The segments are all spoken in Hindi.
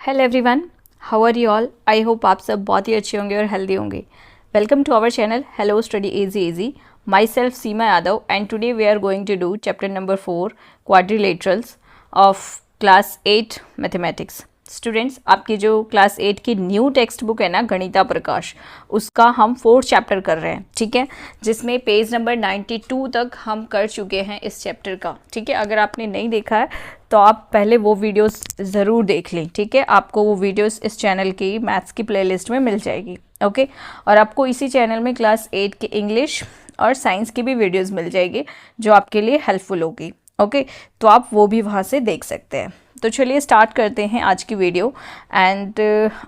Hello everyone, how are you all. I hope आप सब बहुत ही अच्छे होंगे और हेल्दी होंगे। Welcome to our channel hello study easy myself Seema Yadav and today we are going to do chapter number 4 quadrilaterals of class 8 mathematics. Students, आपकी जो क्लास 8 की न्यू टेक्स्ट बुक है ना गणिता प्रकाश, उसका हम 4th चैप्टर कर रहे हैं, ठीक है, जिसमें पेज नंबर 92 तक हम कर चुके हैं इस चैप्टर का, ठीक है। अगर आपने नहीं देखा है तो आप पहले वो वीडियोस ज़रूर देख लें, ठीक है। आपको वो वीडियोस इस चैनल की मैथ्स की प्लेलिस्ट में मिल जाएगी, ओके। और आपको इसी चैनल में क्लास 8 की इंग्लिश और साइंस की भी वीडियोस मिल जाएगी जो आपके लिए हेल्पफुल होगी, ओके। तो आप वो भी वहाँ से देख सकते हैं। तो चलिए स्टार्ट करते हैं आज की वीडियो एंड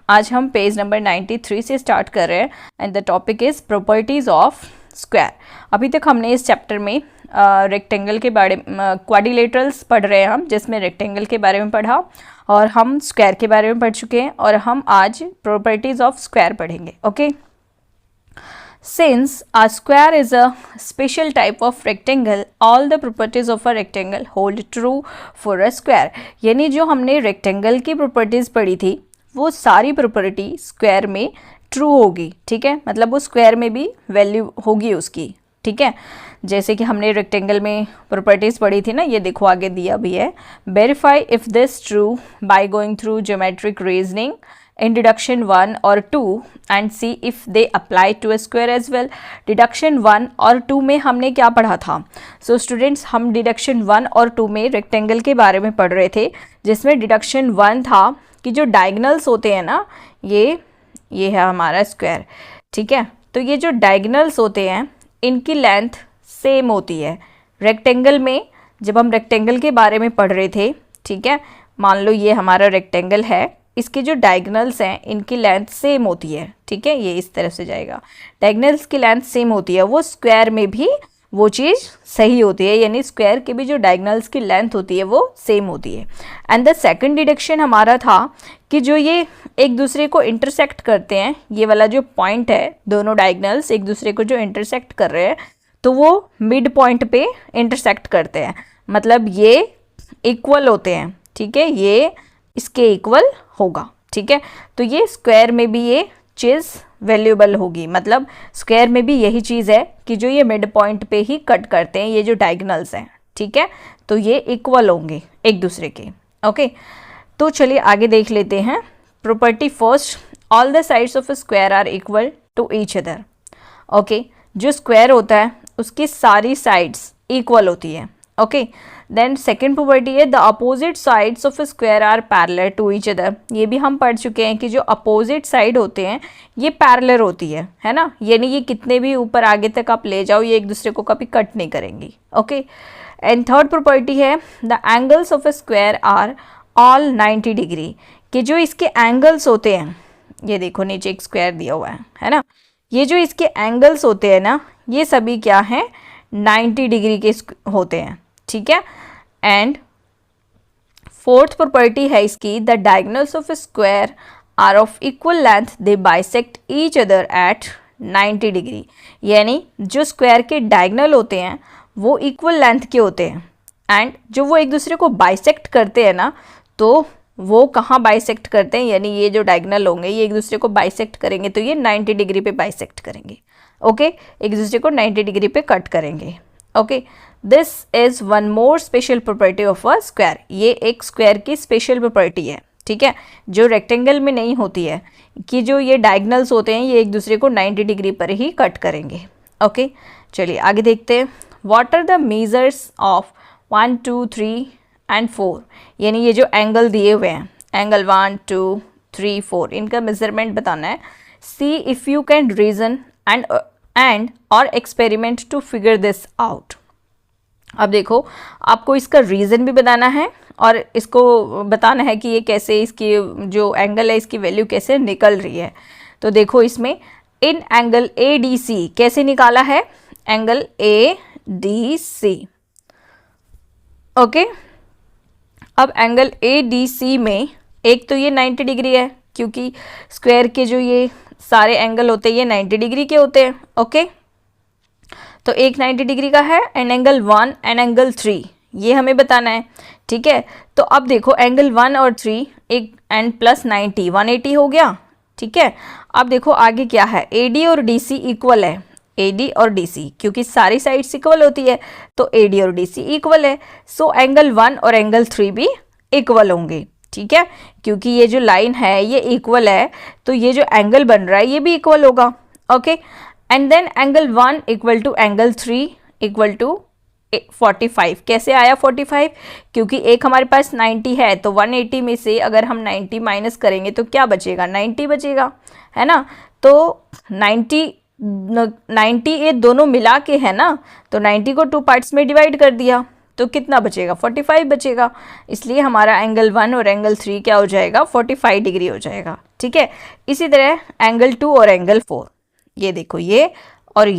आज हम पेज नंबर 93 से स्टार्ट कर रहे हैं and the topic is properties of square. अभी तक हमने इस चैप्टर में रेक्टेंगल के बारे में क्वाड्रिलेटरल्स पढ़ रहे हैं हम, जिसमें रेक्टेंगल के बारे में पढ़ा और हम स्क्वायर के बारे में पढ़ चुके हैं और हम आज प्रॉपर्टीज़ ऑफ स्क्वायर पढ़ेंगे, okay. Since a square is a special type of rectangle, all the properties of a rectangle hold true for a square. यानी जो हमने रेक्टेंगल की प्रॉपर्टीज़ पढ़ी थी वो सारी प्रॉपर्टी स्क्वायर में ट्रू होगी, ठीक है। मतलब वो स्क्वायर में भी वैल्यू होगी उसकी, ठीक है। जैसे कि हमने रेक्टेंगल में प्रॉपर्टीज़ पढ़ी थी ना, ये देखो आगे दिया भी है। Verify if this true by going through geometric reasoning in deduction 1 or 2 and see if they apply to a square as well. deduction 1 और 2 में हमने क्या पढ़ा था? So students, हम deduction 1 और 2 में rectangle के बारे में पढ़ रहे थे, जिसमें deduction 1 था कि जो diagonals होते हैं ना, ये है हमारा square, ठीक है। तो ये जो diagonals होते हैं इनकी लेंथ सेम होती है। रेक्टेंगल में जब हम रेक्टेंगल के बारे में पढ़ रहे थे, ठीक है, मान लो ये हमारा रेक्टेंगल है, इसके जो डायगनल्स हैं इनकी लेंथ सेम होती है, ठीक है। ये इस तरफ से जाएगा, डायगनल्स की लेंथ सेम होती है। वो स्क्वायर में भी वो चीज़ सही होती है, यानी स्क्वायर के भी जो डायगनल्स की लेंथ होती है वो सेम होती है। एंड द सेकंड डिडक्शन हमारा था कि जो ये एक दूसरे को इंटरसेक्ट करते हैं, ये वाला जो पॉइंट है, दोनों डायगनल्स एक दूसरे को जो इंटरसेक्ट कर रहे हैं तो वो मिड पॉइंट पे इंटरसेक्ट करते हैं, मतलब ये इक्वल होते हैं, ठीक है, ये इसके इक्वल होगा, ठीक है। तो ये स्क्वायर में भी ये चीज़ वैल्यूएबल होगी, मतलब स्क्वायर में भी यही चीज़ है कि जो ये मिड पॉइंट पे ही कट करते हैं ये जो डायगनल्स हैं, ठीक है। तो ये इक्वल होंगे एक दूसरे के, ओके। तो चलिए आगे देख लेते हैं। Property first, all the sides of a square are equal to each other, okay. जो स्क्वायर होता है उसकी सारी साइड्स इक्वल होती है, ओके। देन सेकेंड प्रॉपर्टी है the opposite sides of a square are parallel to each other. ये भी हम पढ़ चुके हैं कि जो अपोजिट साइड होते हैं ये पैरेलल होती है ना, यानी ये कितने भी ऊपर आगे तक आप ले जाओ ये एक दूसरे को कभी कट नहीं करेंगी, ओके। एंड थर्ड प्रॉपर्टी है the angles of a square are all 90 degree, कि जो इसके एंगल्स होते हैं, ये देखो नीचे एक स्क्वायर दिया हुआ है ना, ये जो इसके एंगल्स होते हैं ना ये सभी क्या हैं, 90 डिग्री के होते हैं, ठीक है। एंड फोर्थ प्रॉपर्टी है इसकी the diagonals of a square are of equal length, they bisect each other at 90 degree, यानी जो स्क्वायर के डायगोनल होते हैं वो इक्वल लेंथ के होते हैं एंड जो वो एक दूसरे को बाइसेक्ट करते हैं ना, तो वो कहाँ बाइसेक्ट करते हैं, यानी ये जो डायगोनल होंगे ये एक दूसरे को बाइसेक्ट करेंगे तो ये 90 डिग्री पे बाइसेक्ट करेंगे, ओके। एक दूसरे को 90 डिग्री पे कट करेंगे, okay. This is one more special property of a square. ये एक स्क्वायर की स्पेशल प्रॉपर्टी है, ठीक है, जो रेक्टेंगल में नहीं होती है, कि जो ये डायगनल्स होते हैं ये एक दूसरे को 90 डिग्री पर ही कट करेंगे, ओके। चलिए आगे देखते हैं। What are the measures of 1 2 3 and 4, यानी ये जो एंगल दिए हुए हैं, एंगल 1 2 3 4, इनका मेजरमेंट बताना है। See if you can reason and or experiment to figure this out. अब देखो आपको इसका रीज़न भी बताना है और इसको बताना है कि ये कैसे, इसकी जो एंगल है इसकी वैल्यू कैसे निकल रही है। तो देखो इसमें इन एंगल ए डी सी कैसे निकाला है, angle A D C, okay. अब एंगल ए डी सी में एक तो ये 90 डिग्री है, क्योंकि स्क्वायर के जो ये सारे एंगल होते हैं ये 90 डिग्री के होते हैं, ओके। तो एक 90 डिग्री का है एंड एंगल 1 एंड एंगल 3 ये हमें बताना है ठीक है। तो अब देखो एंगल 1 और 3 एक एंड प्लस 90 180 हो गया, ठीक है। अब देखो आगे क्या है, AD और DC इक्वल है, AD और DC क्योंकि सारी साइड्स इक्वल होती है तो AD और DC इक्वल है, सो एंगल 1 और एंगल 3 भी इक्वल होंगे, ठीक है। क्योंकि ये जो लाइन है ये इक्वल है तो ये जो एंगल बन रहा है ये भी इक्वल होगा, okay. And then angle 1 equal to angle 3 equal to 45। कैसे आया 45? क्योंकि एक हमारे पास 90 है तो 180 में से अगर हम 90 माइनस करेंगे तो क्या बचेगा, 90 बचेगा, है ना। तो 90 ये दोनों मिला के है ना, तो 90 को 2 पार्ट्स में डिवाइड कर दिया तो कितना बचेगा, 45 बचेगा। इसलिए हमारा एंगल 1 और एंगल 3 क्या हो जाएगा, 45 डिग्री हो जाएगा, ठीक है। इसी तरह एंगल 2 और एंगल 4, ये देखो ये और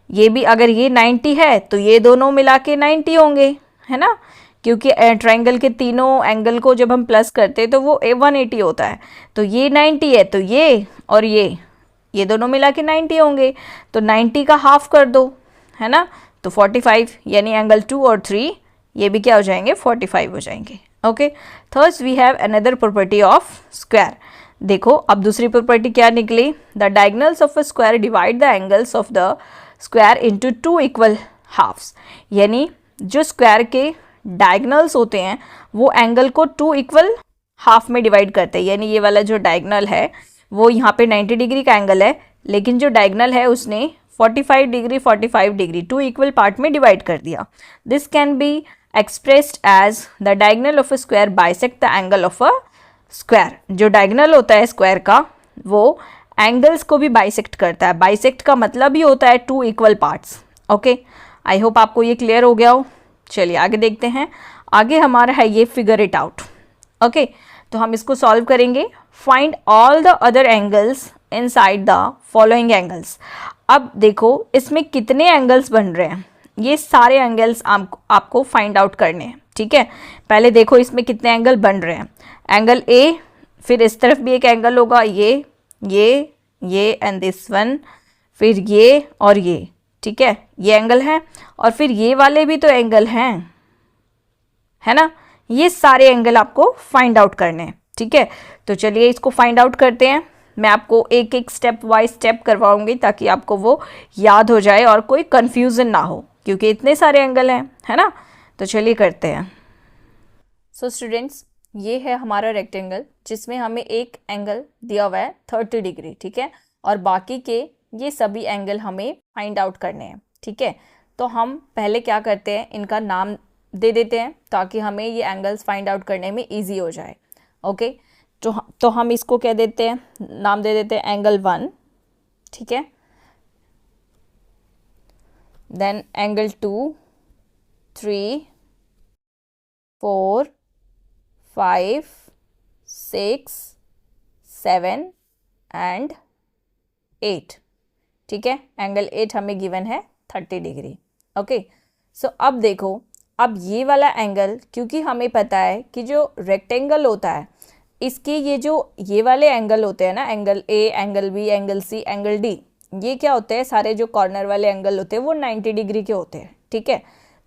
ये भी अगर ये 90 है तो ये दोनों मिला के 90 होंगे, है ना। क्योंकि ट्रायंगल के तीनों एंगल को जब हम प्लस करते हैं तो वो 180 होता है, तो ये 90 है तो ये और ये दोनों मिला के 90 होंगे, तो 90 का हाफ कर दो, है ना, तो 45, यानी एंगल 2 और 3 ये भी क्या हो जाएंगे, 45 हो जाएंगे, okay. Third we have another property of square. देखो अब दूसरी प्रॉपर्टी क्या निकली, the diagonals of a square divide the angles of the square into 2 equal halves, यानी जो स्क्वायर के डायगोनल्स होते हैं वो एंगल को 2 इक्वल हाफ में डिवाइड करते हैं, यानी ये वाला जो डायगोनल है वो यहाँ पे 90 डिग्री का एंगल है, लेकिन जो डायगोनल है उसने 45 डिग्री 2 इक्वल पार्ट में डिवाइड कर दिया। This can be expressed as the diagonal of a square bisect the angle of a square. जो डायगोनल होता है स्क्वायर का वो एंगल्स को भी बाइसेक्ट करता है, बाइसेक्ट का मतलब ही होता है 2 equal parts, okay. I hope आपको ये क्लियर हो गया हो। चलिए आगे देखते हैं, आगे हमारा है ये फिगर इट आउट, ओके। तो हम इसको सॉल्व करेंगे। Find all the other angles inside the following angles. अब देखो इसमें कितने एंगल्स बन रहे हैं, ये सारे एंगल्स आपको फाइंड आउट करने हैं, ठीक है। पहले देखो इसमें कितने एंगल बन रहे हैं, एंगल ए, फिर इस तरफ भी एक एंगल होगा ये एंड दिस वन, फिर ये और ये, ठीक है, ये एंगल है, और फिर ये वाले भी तो एंगल हैं, है ना। ये सारे एंगल आपको फाइंड आउट करने हैं, ठीक है। तो चलिए इसको फाइंड आउट करते हैं। मैं आपको एक एक स्टेप वाइज स्टेप करवाऊंगी ताकि आपको वो याद हो जाए और कोई कंफ्यूजन ना हो, क्योंकि इतने सारे एंगल हैं, है ना। तो चलिए करते हैं। सो स्टूडेंट्स, ये है हमारा रेक्टेंगल जिसमें हमें एक एंगल दिया हुआ है 30 डिग्री, ठीक है, और बाकी के ये सभी एंगल हमें फाइंड आउट करने हैं, ठीक है। तो हम पहले क्या करते हैं, इनका नाम दे देते हैं ताकि हमें ये एंगल्स फाइंड आउट करने में इजी हो जाए, ओके। तो हम इसको कह देते हैं, नाम दे देते हैं एंगल 1, ठीक है, देन एंगल 2, 3, 4, 5, 6, 7 एंड 8, ठीक है। एंगल 8 हमें गिवन है 30 डिग्री, ओके। सो अब देखो, अब ये वाला एंगल, क्योंकि हमें पता है कि जो रेक्टेंगल होता है इसके ये वाले एंगल होते हैं ना, angle A, angle B, angle C, angle D, ये क्या होते हैं, सारे जो कॉर्नर वाले एंगल होते हैं वो 90 डिग्री के होते हैं, ठीक है।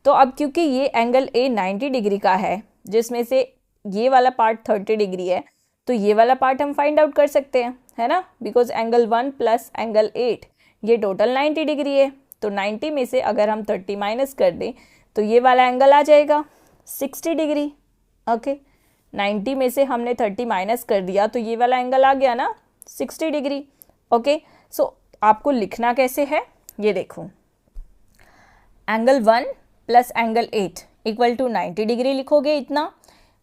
तो अब क्योंकि ये एंगल ए 90 डिग्री का है जिसमें से ये वाला पार्ट 30 डिग्री है, तो ये वाला पार्ट हम फाइंड आउट कर सकते हैं, है ना, बिकॉज एंगल 1 प्लस एंगल 8 ये टोटल 90 डिग्री है। तो 90 में से अगर हम 30 माइनस कर दें तो ये वाला एंगल आ जाएगा 60 डिग्री, ओके। 90 में से हमने 30 माइनस कर दिया तो ये वाला एंगल आ गया ना 60 डिग्री, ओके। सो आपको लिखना कैसे है, ये देखो, angle 1 plus angle 8 equal to 90 degree लिखोगे इतना,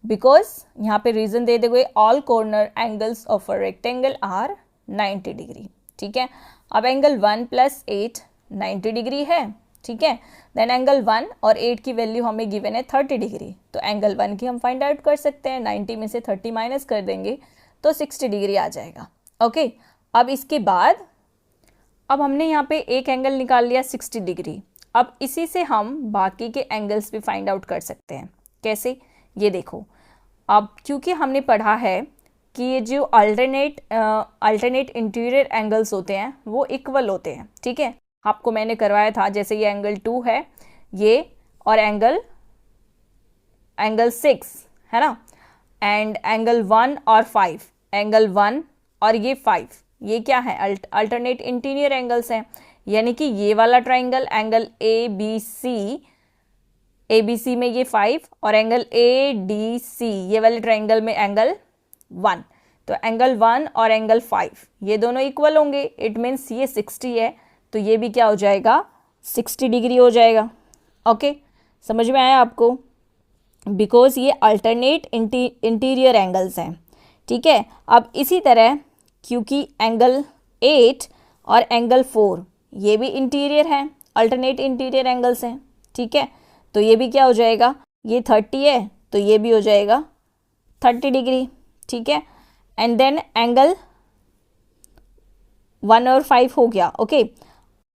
बिकॉज यहाँ पे रीजन दे दोगे all corner angles of a rectangle are 90 degree, ठीक है। अब एंगल 1 प्लस 8 90 डिग्री है, ठीक है। देन एंगल 1 और 8 की वैल्यू हमें गिवन है 30 डिग्री, तो एंगल 1 की हम फाइंड आउट कर सकते हैं, 90 में से 30 माइनस कर देंगे तो 60 डिग्री आ जाएगा, ओके। अब इसके बाद अब हमने यहाँ पे एक एंगल निकाल लिया 60 डिग्री, अब इसी से हम बाकी के एंगल्स भी फाइंड आउट कर सकते हैं। कैसे, ये देखो, अब क्योंकि हमने पढ़ा है कि ये जो अल्टरनेट इंटीरियर एंगल्स होते हैं वो इक्वल होते हैं, ठीक है। आपको मैंने करवाया था, जैसे ये एंगल 2 है ये, और एंगल एंगल 6 है ना, एंड एंगल 1 और 5, एंगल 1 और ये 5, ये क्या है, अल्टरनेट इंटीरियर एंगल्स हैं। यानी कि ये वाला triangle angle A B C में ये 5 और एंगल ए डी सी ये वाले ट्राइंगल में एंगल 1। तो एंगल 1 और एंगल 5 ये दोनों इक्वल होंगे, इट मीन्स ये 60 है तो ये भी क्या हो जाएगा, 60 डिग्री हो जाएगा। ओके, समझ में आया आपको, बिकॉज ये अल्टरनेट इंटीरियर एंगल्स हैं। ठीक है, अब इसी तरह क्योंकि एंगल 8 और एंगल 4 ये भी इंटीरियर हैं, अल्टरनेट इंटीरियर एंगल्स हैं। ठीक है, तो ये भी क्या हो जाएगा, ये 30 है तो ये भी हो जाएगा 30 डिग्री। ठीक है, एंड देन एंगल 1 और 5 हो गया। ओके,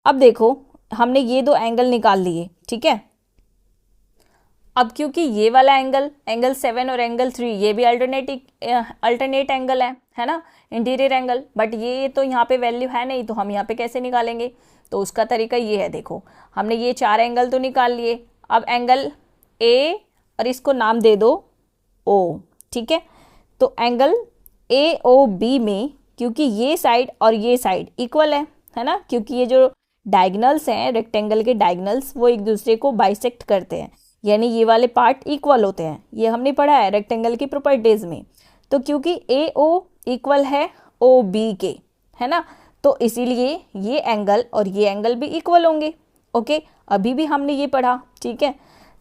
अब देखो हमने ये दो एंगल निकाल लिए। ठीक है, अब क्योंकि ये वाला एंगल, एंगल 7 और एंगल 3 ये भी अल्टरनेट एंगल है ना, इंटीरियर एंगल, बट ये तो यहाँ पे वैल्यू है नहीं, तो हम यहाँ पे कैसे निकालेंगे, तो उसका तरीका ये है। देखो हमने ये 4 एंगल तो निकाल लिए, अब एंगल ए और इसको नाम दे दो ओ। ठीक है, तो एंगल ए ओ बी में क्योंकि ये साइड और ये साइड इक्वल है ना, क्योंकि ये जो डायगनल्स हैं रेक्टेंगल के डायगनल्स वो एक दूसरे को बाइसेक्ट करते हैं, यानी ये वाले पार्ट इक्वल होते हैं, ये हमने पढ़ा है रेक्टेंगल की प्रॉपर्टीज में। तो क्योंकि ए ओ इक्वल है ओ बी के, है ना, तो इसीलिए ये एंगल और ये एंगल भी इक्वल होंगे। ओके, अभी भी हमने ये पढ़ा। ठीक है,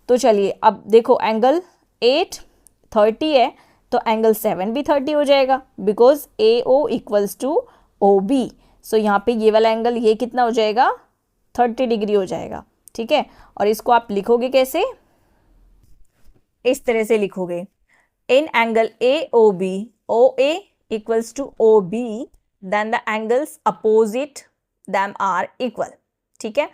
तो चलिए अब देखो एंगल 8 30 है तो एंगल 7 भी 30 हो जाएगा, because A O equals to O B. So यहाँ पे ये वाला एंगल ये कितना हो जाएगा, 30 डिग्री हो जाएगा। ठीक है, और इसको आप लिखोगे कैसे, इस तरह से लिखोगे, in angle A O B O A equals to O B then the angles opposite them are equal. ठीक है,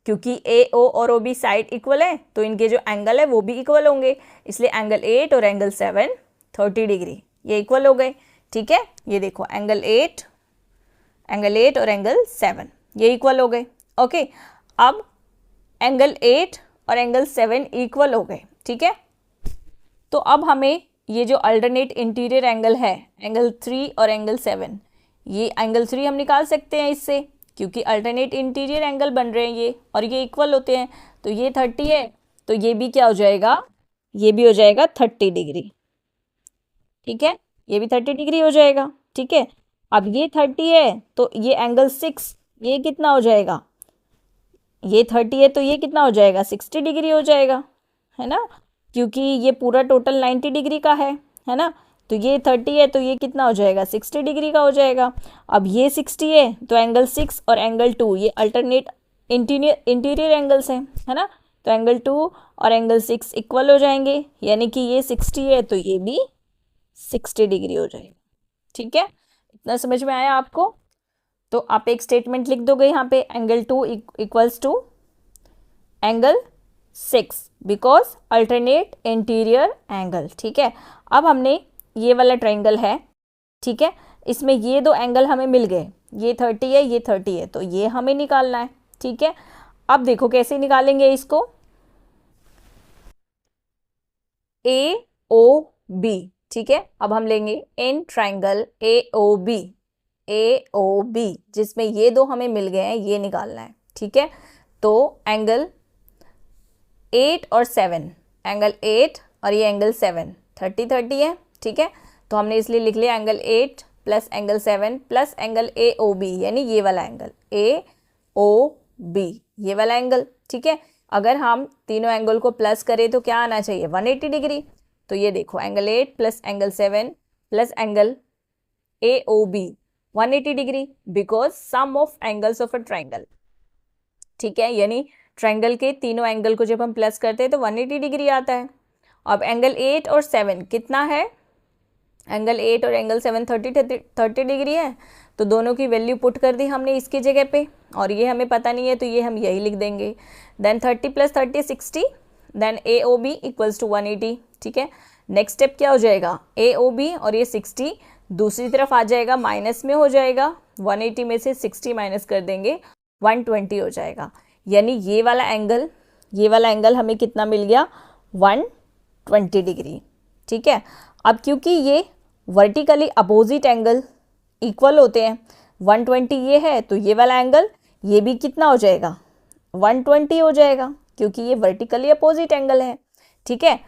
क्योंकि ए ओ और ओ बी साइड इक्वल है तो इनके जो एंगल है वो भी इक्वल होंगे, इसलिए एंगल 8 और एंगल 7 30 डिग्री ये इक्वल हो गए। ठीक है, ये देखो एंगल 8 और एंगल 7 ये इक्वल हो गए। ओके, अब एंगल 8 और एंगल 7 इक्वल हो गए। ठीक है, तो अब हमें ये जो अल्टरनेट इंटीरियर एंगल है एंगल 3 और एंगल 7, ये एंगल 3 हम निकाल सकते हैं इससे, क्योंकि अल्टरनेट इंटीरियर एंगल बन रहे हैं ये और ये इक्वल होते हैं। तो ये 30 है तो ये भी क्या हो जाएगा, ये भी हो जाएगा 30 डिग्री। ठीक है, ये भी 30 डिग्री हो जाएगा। ठीक है, अब ये 30 है तो ये एंगल 6 ये कितना हो जाएगा, ये 30 है तो ये कितना हो जाएगा, 60 डिग्री हो जाएगा, है ना, क्योंकि ये पूरा टोटल 90 डिग्री का है ना, तो ये 30 है तो ये कितना हो जाएगा, 60 डिग्री का हो जाएगा। अब ये 60 है तो एंगल 6 और एंगल 2 ये अल्टरनेट इंटीरियर एंगल्स हैं, है ना, तो एंगल 2 और एंगल 6 इक्वल हो जाएंगे, यानी कि ये 60 है तो ये भी 60 डिग्री हो जाएगा। ठीक है, इतना समझ में आया आपको, तो आप एक स्टेटमेंट लिख दोगे यहाँ पे, angle 2 equals to angle 6 because alternate interior angle. ठीक है, अब हमने ये वाला ट्रायंगल है, ठीक है, इसमें ये दो एंगल हमें मिल गए, ये 30 है ये 30 है, तो ये हमें निकालना है। ठीक है, अब देखो कैसे निकालेंगे इसको, ए ओ बी। ठीक है, अब हम लेंगे in triangle A O B जिसमें ये दो हमें मिल गए हैं, ये निकालना है। ठीक है, तो एंगल 8 और 7, एंगल 8 और ये एंगल 7 30 है। ठीक है, तो हमने इसलिए लिख लिया angle 8 plus angle 7 plus angle A O B, यानी ये वाला एंगल ए ओ बी ये वाला एंगल। ठीक है, अगर हम तीनों एंगल को प्लस करें तो क्या आना चाहिए, 180 डिग्री। तो ये देखो angle 8 plus angle 7 plus angle A O B 180 degree, because sum of angles of a triangle. ठीक है, यानी ट्रायंगल के तीनों एंगल को जब हम प्लस करते हैं तो 180 डिग्री आता है। अब एंगल 8 और 7 कितना है, एंगल 8 और एंगल 7 30 डिग्री है, तो दोनों की वैल्यू पुट कर दी हमने इसकी जगह पे, और ये हमें पता नहीं है तो ये हम यही लिख देंगे। Then 30 plus 30 60, then A O B equals to 180। ठीक है, नेक्स्ट स्टेप क्या हो जाएगा, ए ओ बी और ये 60 दूसरी तरफ आ जाएगा, माइनस में हो जाएगा, 180 में से 60 माइनस कर देंगे 120 हो जाएगा, यानी ये वाला एंगल हमें कितना मिल गया, 120 डिग्री। ठीक है, अब क्योंकि ये वर्टिकली अपोजिट एंगल इक्वल होते हैं, 120 ये है तो ये वाला एंगल ये भी कितना हो जाएगा, 120 हो जाएगा, क्योंकि ये वर्टिकली अपोजिट एंगल है। ठीक है,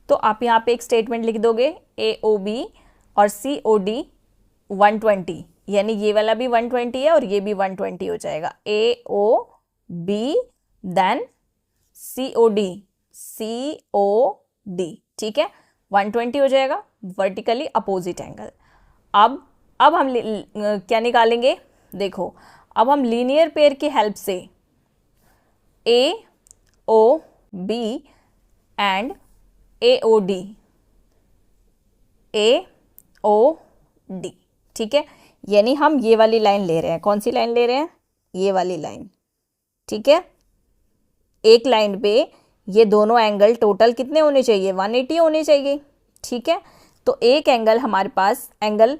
तो आप यहाँ पे एक स्टेटमेंट लिख दोगे AOB और COD 120, यानी ये वाला भी 120 है और ये भी 120 हो जाएगा। AOB देन COD, ठीक है, 120 हो जाएगा, वर्टिकली अपोजिट एंगल। अब हम क्या निकालेंगे, देखो अब हम लीनियर पेयर की हेल्प से AOB एंड AOD, ठीक है, यानी हम ये वाली लाइन ले रहे हैं। कौन सी लाइन ले रहे हैं, ये वाली लाइन। ठीक है, एक लाइन पे ये दोनों एंगल टोटल कितने होने चाहिए, 180 होने चाहिए। ठीक है, तो एक एंगल हमारे पास एंगल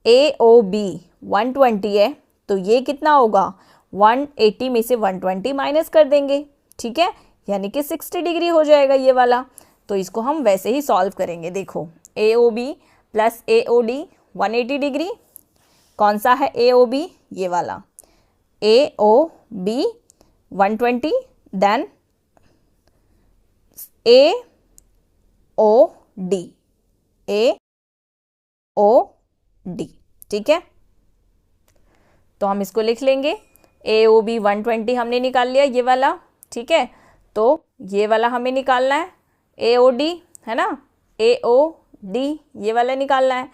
AOB 120 है, तो ये कितना होगा, 180 में से 120 माइनस कर देंगे। ठीक है, यानी कि 60 डिग्री हो जाएगा ये वाला। तो इसको हम वैसे ही सॉल्व करेंगे। देखो AOB प्लस AOD 180 डिग्री, कौन सा है AOB, ये वाला, AOB 120 देन AOD, ठीक है, तो हम इसको लिख लेंगे। AOB 120 हमने निकाल लिया ये वाला। ठीक है, तो ये वाला हमें निकालना है AOD, है ना, AOD ये वाला निकालना है।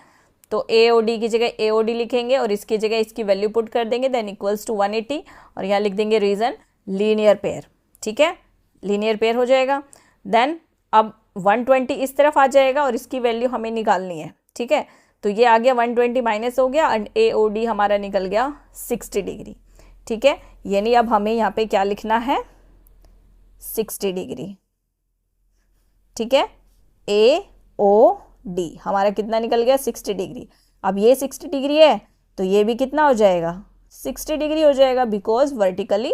तो AOD की जगह AOD लिखेंगे और इसकी जगह इसकी वैल्यू पुट कर देंगे, देन इक्वल्स टू 180 और यहाँ लिख देंगे रीज़न लीनियर पेयर। ठीक है, लीनियर पेयर हो जाएगा। देन अब 120 इस तरफ आ जाएगा और इसकी वैल्यू हमें निकालनी है। ठीक है, तो ये आ गया 120 माइनस हो गया एंड AOD हमारा निकल गया 60 डिग्री। ठीक है, यानी अब हमें यहाँ पे क्या लिखना है, 60 डिग्री। ठीक है, AOD हमारा कितना निकल गया, 60 डिग्री। अब ये 60 डिग्री है तो ये भी कितना हो जाएगा, 60 डिग्री हो जाएगा, बिकॉज वर्टिकली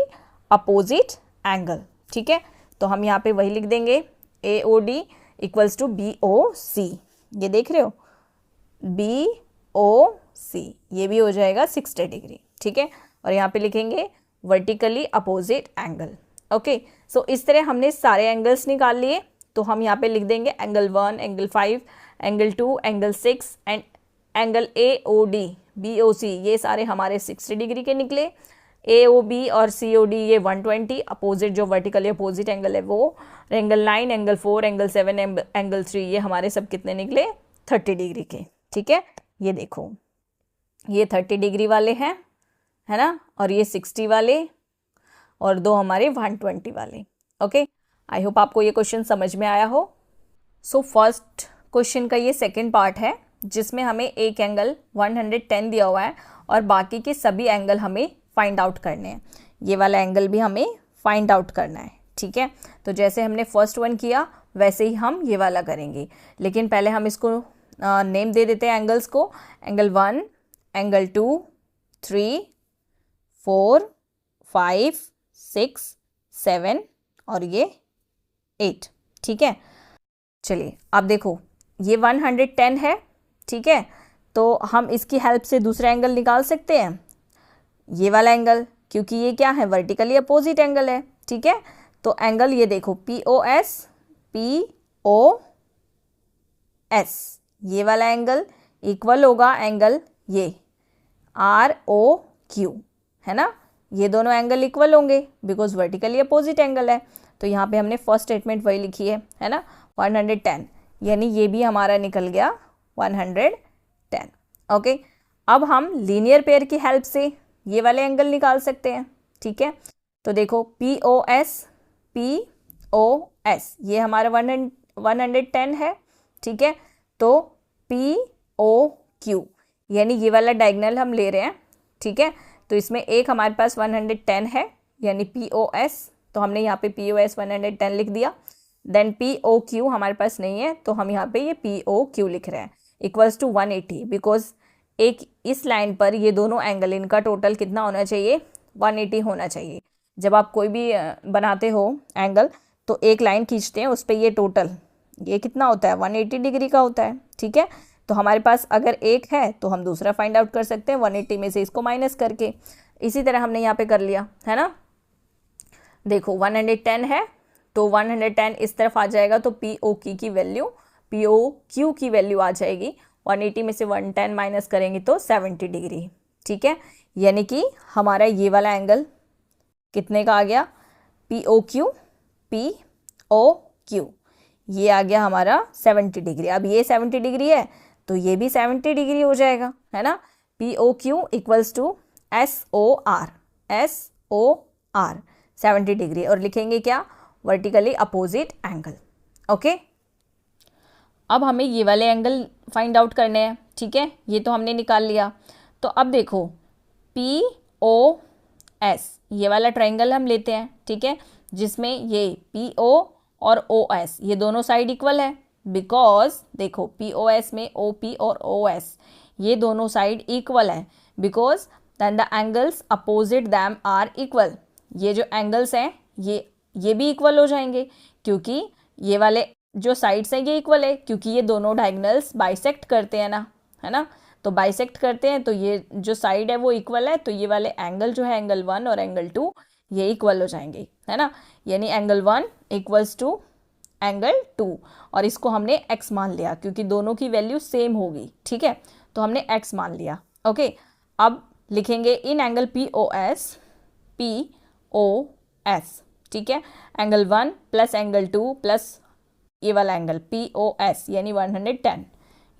अपोजिट एंगल। ठीक है, तो हम यहाँ पे वही लिख देंगे AOD इक्वल्स टू BOC, ये देख रहे हो BOC, ये भी हो जाएगा 60 डिग्री। ठीक है, और यहाँ पे लिखेंगे वर्टिकली अपोजिट एंगल। ओके, सो इस तरह हमने सारे एंगल्स निकाल लिए। तो हम यहाँ पे लिख देंगे angle 1, angle 5, angle 2, angle 6 and angle AOD BOC, ये सारे हमारे 60 डिग्री के निकले। AOB और COD ये 120 अपोजिट, जो वर्टिकली अपोजिट एंगल है वो। एंगल 9, एंगल 4, एंगल 7, एंगल 3 ये हमारे सब कितने निकले, 30 डिग्री के। ठीक है, ये देखो ये 30 डिग्री वाले हैं, है ना, और ये 60 वाले और दो हमारे 120 वाले। ओके, आई होप आपको ये क्वेश्चन समझ में आया हो। सो फर्स्ट क्वेश्चन का ये सेकंड पार्ट है, जिसमें हमें एक एंगल 110 दिया हुआ है और बाकी के सभी एंगल हमें फाइंड आउट करने हैं। ये वाला एंगल भी हमें फाइंड आउट करना है। ठीक है, तो जैसे हमने फर्स्ट वन किया वैसे ही हम ये वाला करेंगे, लेकिन पहले हम इसको नेम दे देते हैं एंगल्स को। एंगल 1, एंगल 2, 3, 4, 5, 6, 7 और ये 8। ठीक है, चलिए अब देखो ये 110 है। ठीक है, तो हम इसकी हेल्प से दूसरा एंगल निकाल सकते हैं, ये वाला एंगल, क्योंकि ये क्या है, वर्टिकली अपोजिट एंगल है। ठीक है, तो एंगल ये देखो POS, ये वाला एंगल इक्वल होगा एंगल ये ROQ, है ना, ये दोनों एंगल इक्वल होंगे बिकॉज वर्टिकली अपोजिट एंगल है। तो यहाँ पे हमने फर्स्ट स्टेटमेंट वही लिखी है ना, 110, यानी ये भी हमारा निकल गया 110। ओके, अब हम लीनियर पेयर की हेल्प से ये वाले एंगल निकाल सकते हैं। ठीक है, तो देखो POS ये हमारा 110 है। ठीक है, तो POQ यानी ये वाला डायगोनल हम ले रहे हैं। ठीक है, तो इसमें एक हमारे पास 110 है यानी POS, तो हमने यहाँ पे POS 110 लिख दिया। देन POQ हमारे पास नहीं है तो हम यहाँ पे ये POQ लिख रहे हैं इक्वल्स टू 180, बिकॉज एक इस लाइन पर ये दोनों एंगल, इनका टोटल कितना होना चाहिए, 180 होना चाहिए। जब आप कोई भी बनाते हो एंगल तो एक लाइन खींचते हैं, उस पर ये टोटल ये कितना होता है 180 डिग्री का होता है, ठीक है। तो हमारे पास अगर एक है तो हम दूसरा फाइंड आउट कर सकते हैं 180 में से इसको माइनस करके। इसी तरह हमने यहाँ पे कर लिया है ना। देखो 110 है तो 110 इस तरफ आ जाएगा, तो पी ओ की वैल्यू पी ओ क्यू की वैल्यू आ जाएगी 180 में से 110 माइनस करेंगे तो 70 डिग्री, ठीक है। यानी कि हमारा ये वाला एंगल कितने का आ गया, पी ओ क्यू, ये आ गया हमारा 70 डिग्री। अब ये 70 डिग्री है तो ये भी 70 डिग्री हो जाएगा, है ना। P O Q equals to S O R 70 degree, और लिखेंगे क्या, वर्टिकली अपोजिट एंगल। ओके, अब हमें ये वाले एंगल फाइंड आउट करने हैं, ठीक है। ये तो हमने निकाल लिया। तो अब देखो पी ओ एस, ये वाला ट्राइंगल हम लेते हैं, ठीक है, जिसमें ये पी ओ और ओ एस ये दोनों साइड इक्वल है, बिकॉज देखो पी ओ एस में ओ पी और ओ एस ये दोनों साइड इक्वल है, because then the angles opposite them are equal. ये जो एंगल्स हैं ये भी इक्वल हो जाएंगे, क्योंकि ये वाले जो साइड्स हैं ये इक्वल है, क्योंकि ये दोनों डायगोनल्स बाइसेक्ट करते हैं ना, है ना। तो बाइसेक्ट करते हैं तो ये जो साइड है वो इक्वल है, तो ये वाले एंगल जो है एंगल 1 और एंगल 2 ये इक्वल हो जाएंगे, है ना। यानी एंगल 1 इक्वल्स टू एंगल 2, और इसको हमने x मान लिया क्योंकि दोनों की वैल्यू सेम होगी, ठीक है। तो हमने x मान लिया। ओके, अब लिखेंगे इन एंगल पी ओ एस, ठीक है, एंगल 1 प्लस एंगल 2 प्लस ये वाला एंगल पी ओ एस यानी 110।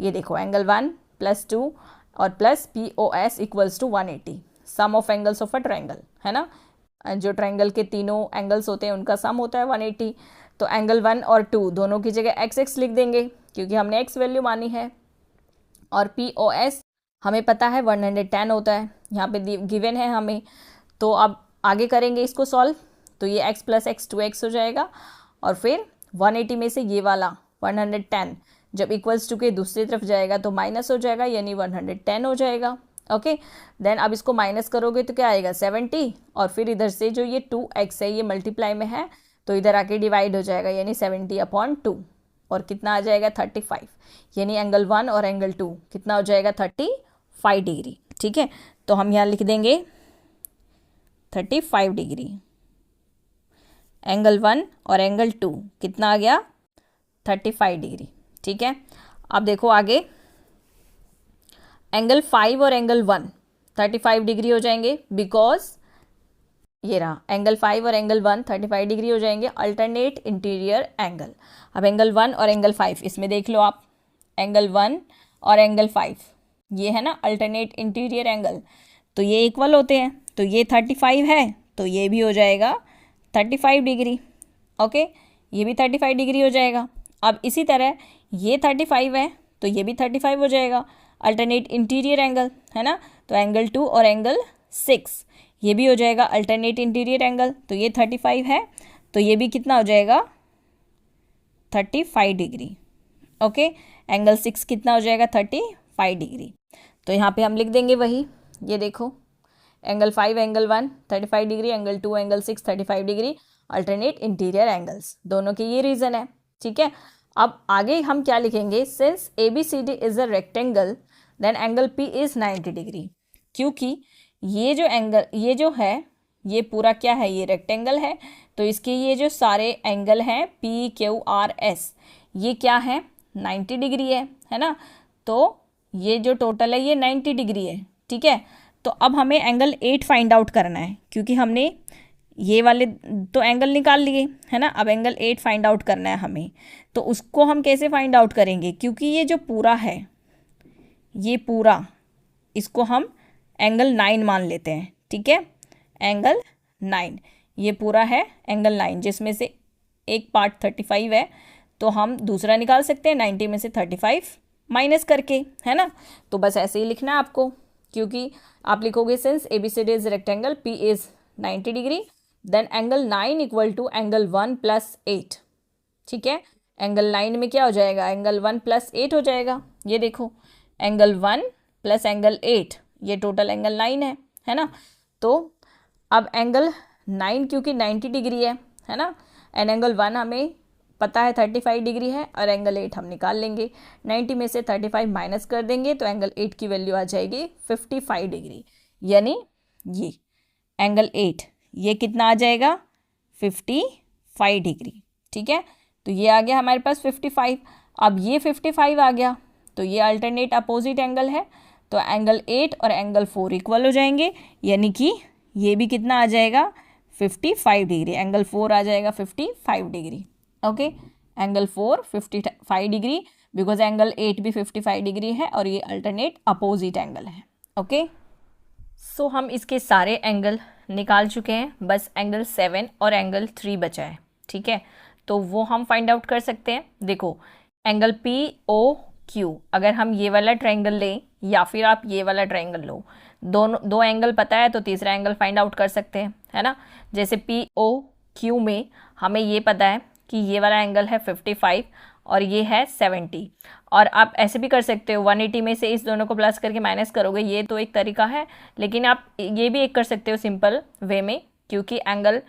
ये देखो एंगल 1 प्लस 2 और plus P O S equals to 180, sum of angles of a triangle, है ना। जो ट्राइंगल के तीनों एंगल्स होते हैं उनका सम होता है 180। तो एंगल 1 और 2 दोनों की जगह x लिख देंगे क्योंकि हमने x वैल्यू मानी है, और पी ओ एस हमें पता है 110 होता है, यहाँ पे गिवन है हमें। तो अब आगे करेंगे इसको सॉल्व, तो ये x प्लस एक्स 2x हो जाएगा, और फिर 180 में से ये वाला 110 जब इक्वल्स टू के दूसरी तरफ जाएगा तो माइनस हो जाएगा, यानी 110 हो जाएगा। ओके, देन अब इसको माइनस करोगे तो क्या आएगा 70, और फिर इधर से जो ये 2x है ये मल्टीप्लाई में है तो इधर आके डिवाइड हो जाएगा, यानी 70/2, और कितना आ जाएगा 35, यानी एंगल 1 और एंगल 2 कितना हो जाएगा 35 डिग्री, ठीक है। तो हम यहाँ लिख देंगे 35 डिग्री, एंगल 1 और एंगल 2 कितना आ गया 35 डिग्री, ठीक है। अब देखो आगे एंगल 5 और एंगल 1 35 डिग्री हो जाएंगे, बिकॉज ये रहा एंगल 5 और एंगल 1 35 डिग्री हो जाएंगे, अल्टरनेट इंटीरियर एंगल। अब एंगल 1 और एंगल 5 इसमें देख लो आप, एंगल 1 और एंगल 5 ये है ना अल्टरनेट इंटीरियर एंगल, तो ये इक्वल होते हैं, तो ये 35 है तो ये भी हो जाएगा 35 डिग्री। ओके, ये भी 35 डिग्री हो जाएगा। अब इसी तरह ये 35 है तो ये भी 35 हो जाएगा, अल्टरनेट इंटीरियर एंगल, है ना। तो एंगल 2 और एंगल 6 ये भी हो जाएगा अल्टरनेट इंटीरियर एंगल, तो ये 35 है तो ये भी कितना हो जाएगा 35 डिग्री। ओके, एंगल 6 कितना हो जाएगा 35 डिग्री। तो यहाँ पे हम लिख देंगे वही, ये देखो angle 5 angle 1 35 degree, angle 2 angle 6 35 degree, alternate interior angles, दोनों के ये रीज़न है, ठीक है। अब आगे हम क्या लिखेंगे, since A B C D is a rectangle then angle P is 90 degree, क्योंकि ये जो एंगल ये जो है ये पूरा क्या है, ये रेक्टेंगल है, तो इसके ये जो सारे एंगल हैं पी क्यू आर एस ये क्या है 90 डिग्री है ना। तो ये जो टोटल है ये 90 डिग्री है, ठीक है। तो अब हमें एंगल 8 फाइंड आउट करना है, क्योंकि हमने ये वाले तो एंगल निकाल लिए, है ना। अब एंगल 8 फाइंड आउट करना है हमें, तो उसको हम कैसे फाइंड आउट करेंगे, क्योंकि ये जो पूरा है ये पूरा इसको हम एंगल 9 मान लेते हैं, ठीक है। एंगल 9 ये पूरा है एंगल 9, जिसमें से एक पार्ट 35 है, तो हम दूसरा निकाल सकते हैं 90 में से 35 माइनस करके, है ना। तो बस ऐसे ही लिखना है आपको, क्योंकि आप लिखोगे since A B C D is rectangle P is 90 degree then angle 9 equal to angle 1 plus 8, ठीक है। एंगल 9 में क्या हो जाएगा, एंगल 1 प्लस 8 हो जाएगा। ये देखो एंगल 1 प्लस एंगल 8 ये टोटल एंगल 9 है ना। तो अब एंगल 9 क्योंकि 90 डिग्री है ना, एंड एंगल 1 हमें पता है 35 डिग्री है और एंगल 8 हम निकाल लेंगे। 90 में से 35 माइनस कर देंगे तो एंगल 8 की वैल्यू आ जाएगी 55 डिग्री, यानी ये एंगल 8 ये कितना आ जाएगा 55 डिग्री। ठीक है, तो ये आ गया हमारे पास 55। अब ये 55 आ गया तो ये अल्टरनेट अपोजिट एंगल है, तो एंगल 8 और एंगल 4 इक्वल हो जाएंगे, यानी कि ये भी कितना आ जाएगा 55 डिग्री, एंगल 4 आ जाएगा 55 degree. Okay, angle 4 55 degree because angle 8 भी 55 डिग्री है और ये अल्टरनेट अपोजिट एंगल है। ओके, सो हम इसके सारे एंगल निकाल चुके हैं, बस एंगल 7 और एंगल 3 बचा है। ठीक है, तो वो हम फाइंड आउट कर सकते हैं। देखो एंगल POQ, अगर हम ये वाला ट्रायंगल लें या फिर आप ये वाला ट्रायंगल लो, दो एंगल पता है तो तीसरा एंगल फाइंड आउट कर सकते हैं, है ना। जैसे POQ में हमें ये पता है कि ये वाला एंगल है 55 और ये है 70, और आप ऐसे भी कर सकते हो 180 में से इस दोनों को प्लस करके माइनस करोगे, ये तो एक तरीका है, लेकिन आप ये भी एक कर सकते हो सिंपल वे में, क्योंकि एंगल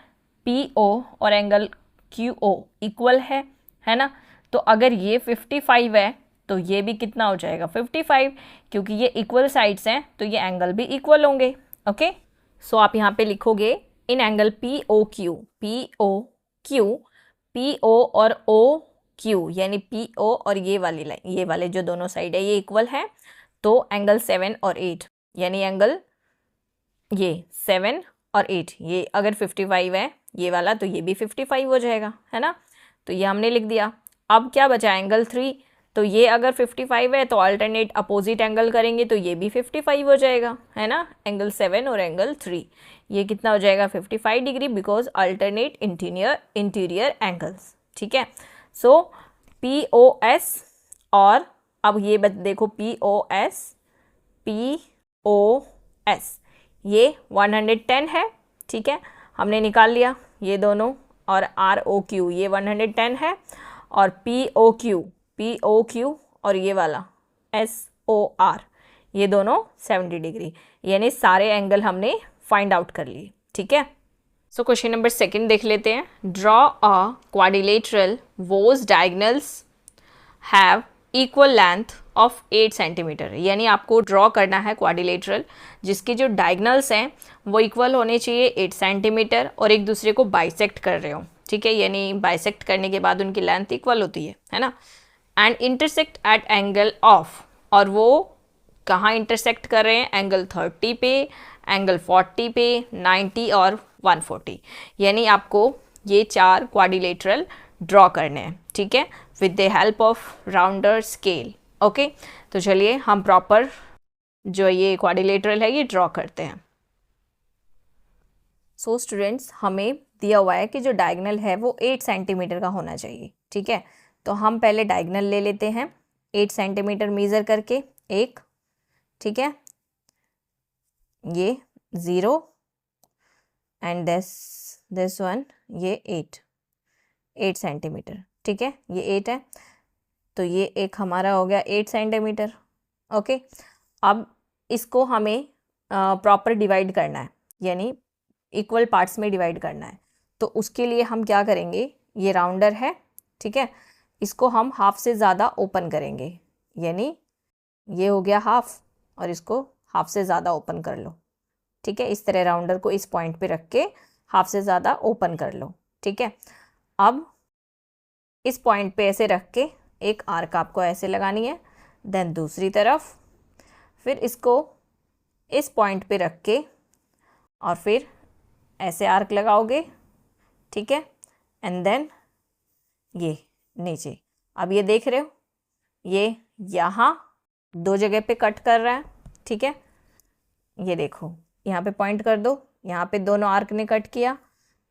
PO और एंगल QO इक्वल है ना। तो अगर ये 55 है तो ये भी कितना हो जाएगा 55, क्योंकि ये इक्वल साइड्स हैं तो ये एंगल भी इक्वल होंगे। ओके, सो आप यहाँ पे लिखोगे इन एंगल POQ, PO और OQ, यानी PO और ये वाली लाइन, ये वाले जो दोनों साइड है ये इक्वल है, तो एंगल 7 और 8, यानी एंगल ये 7 और 8, ये अगर 55 है ये वाला तो ये भी 55 हो जाएगा, है ना। तो ये हमने लिख दिया। अब क्या बचा एंगल 3, तो ये अगर 55 है तो अल्टरनेट अपोजिट एंगल करेंगे तो ये भी 55 हो जाएगा, है ना। एंगल 7 और एंगल 3 ये कितना हो जाएगा 55 degree because alternate interior angles. ठीक है, सो POS और अब ये देखो POS ये 110 है। ठीक है, हमने निकाल लिया ये दोनों, और ROQ ये 110 है, और POQ और ये वाला SOR ये दोनों 70 डिग्री, यानी सारे एंगल हमने फाइंड आउट कर लिए। ठीक है, सो क्वेश्चन नंबर 2 देख लेते हैं। Draw a quadrilateral whose diagonals have equal length of 8 centimetre, यानी आपको ड्रॉ करना है क्वाड्रिलेटरल जिसके जो डायगोनल्स हैं वो इक्वल होने चाहिए 8 सेंटीमीटर और एक दूसरे को बाइसेक्ट कर रहे हो। ठीक है, यानी बाइसेक्ट करने के बाद उनकी लेंथ इक्वल होती है ना। And intersect at angle of, और वो कहाँ इंटरसेक्ट कर रहे हैं, एंगल 30 पे, एंगल 40 पे, 90 और 140, यानी आपको ये 4 क्वाड्रिलेटरल ड्रॉ करने हैं। ठीक है, with the help of rounder scale. Okay, तो चलिए हम प्रॉपर जो ये क्वाड्रिलेटरल है ये ड्रॉ करते हैं। सो स्टूडेंट्स, हमें दिया हुआ है कि जो डायगोनल है वो 8 सेंटीमीटर का होना चाहिए। ठीक है, तो हम पहले डायगोनल ले लेते हैं 8 सेंटीमीटर मेज़र करके एक। ठीक है, ये 0 एंड दिस वन ये 8 सेंटीमीटर। ठीक है, ये 8 है तो ये एक हमारा हो गया 8 सेंटीमीटर। ओके, अब इसको हमें प्रॉपर डिवाइड करना है, यानी इक्वल पार्ट्स में डिवाइड करना है। तो उसके लिए हम क्या करेंगे, ये राउंडर है, ठीक है, इसको हम हाफ से ज़्यादा ओपन करेंगे, यानी ये हो गया हाफ और इसको हाफ से ज़्यादा ओपन कर लो। ठीक है, इस तरह राउंडर को इस पॉइंट पे रख के हाफ से ज़्यादा ओपन कर लो। ठीक है, अब इस पॉइंट पे ऐसे रख के एक आर्क आपको ऐसे लगानी है, देन दूसरी तरफ फिर इसको इस पॉइंट पे रख के और फिर ऐसे आर्क लगाओगे। ठीक है, एंड देन ये नीचे। अब ये देख रहे हो ये यहाँ 2 जगह पे कट कर रहा है। ठीक है, ये देखो यहाँ पे पॉइंट कर दो, यहाँ पे दोनों आर्क ने कट किया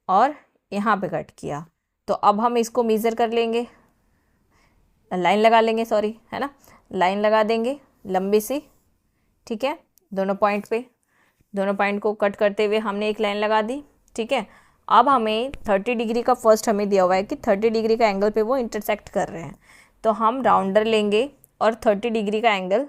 और यहाँ पे कट किया। तो अब हम इसको मेज़र कर लेंगे, लाइन लगा लेंगे, सॉरी, है ना, लाइन लगा देंगे लंबी सी। ठीक है, दोनों पॉइंट को कट करते हुए हमने एक लाइन लगा दी। ठीक है, अब हमें 30 डिग्री का फर्स्ट हमें दिया हुआ है कि 30 डिग्री का एंगल पे वो इंटरसेक्ट कर रहे हैं, तो हम राउंडर लेंगे और 30 डिग्री का एंगल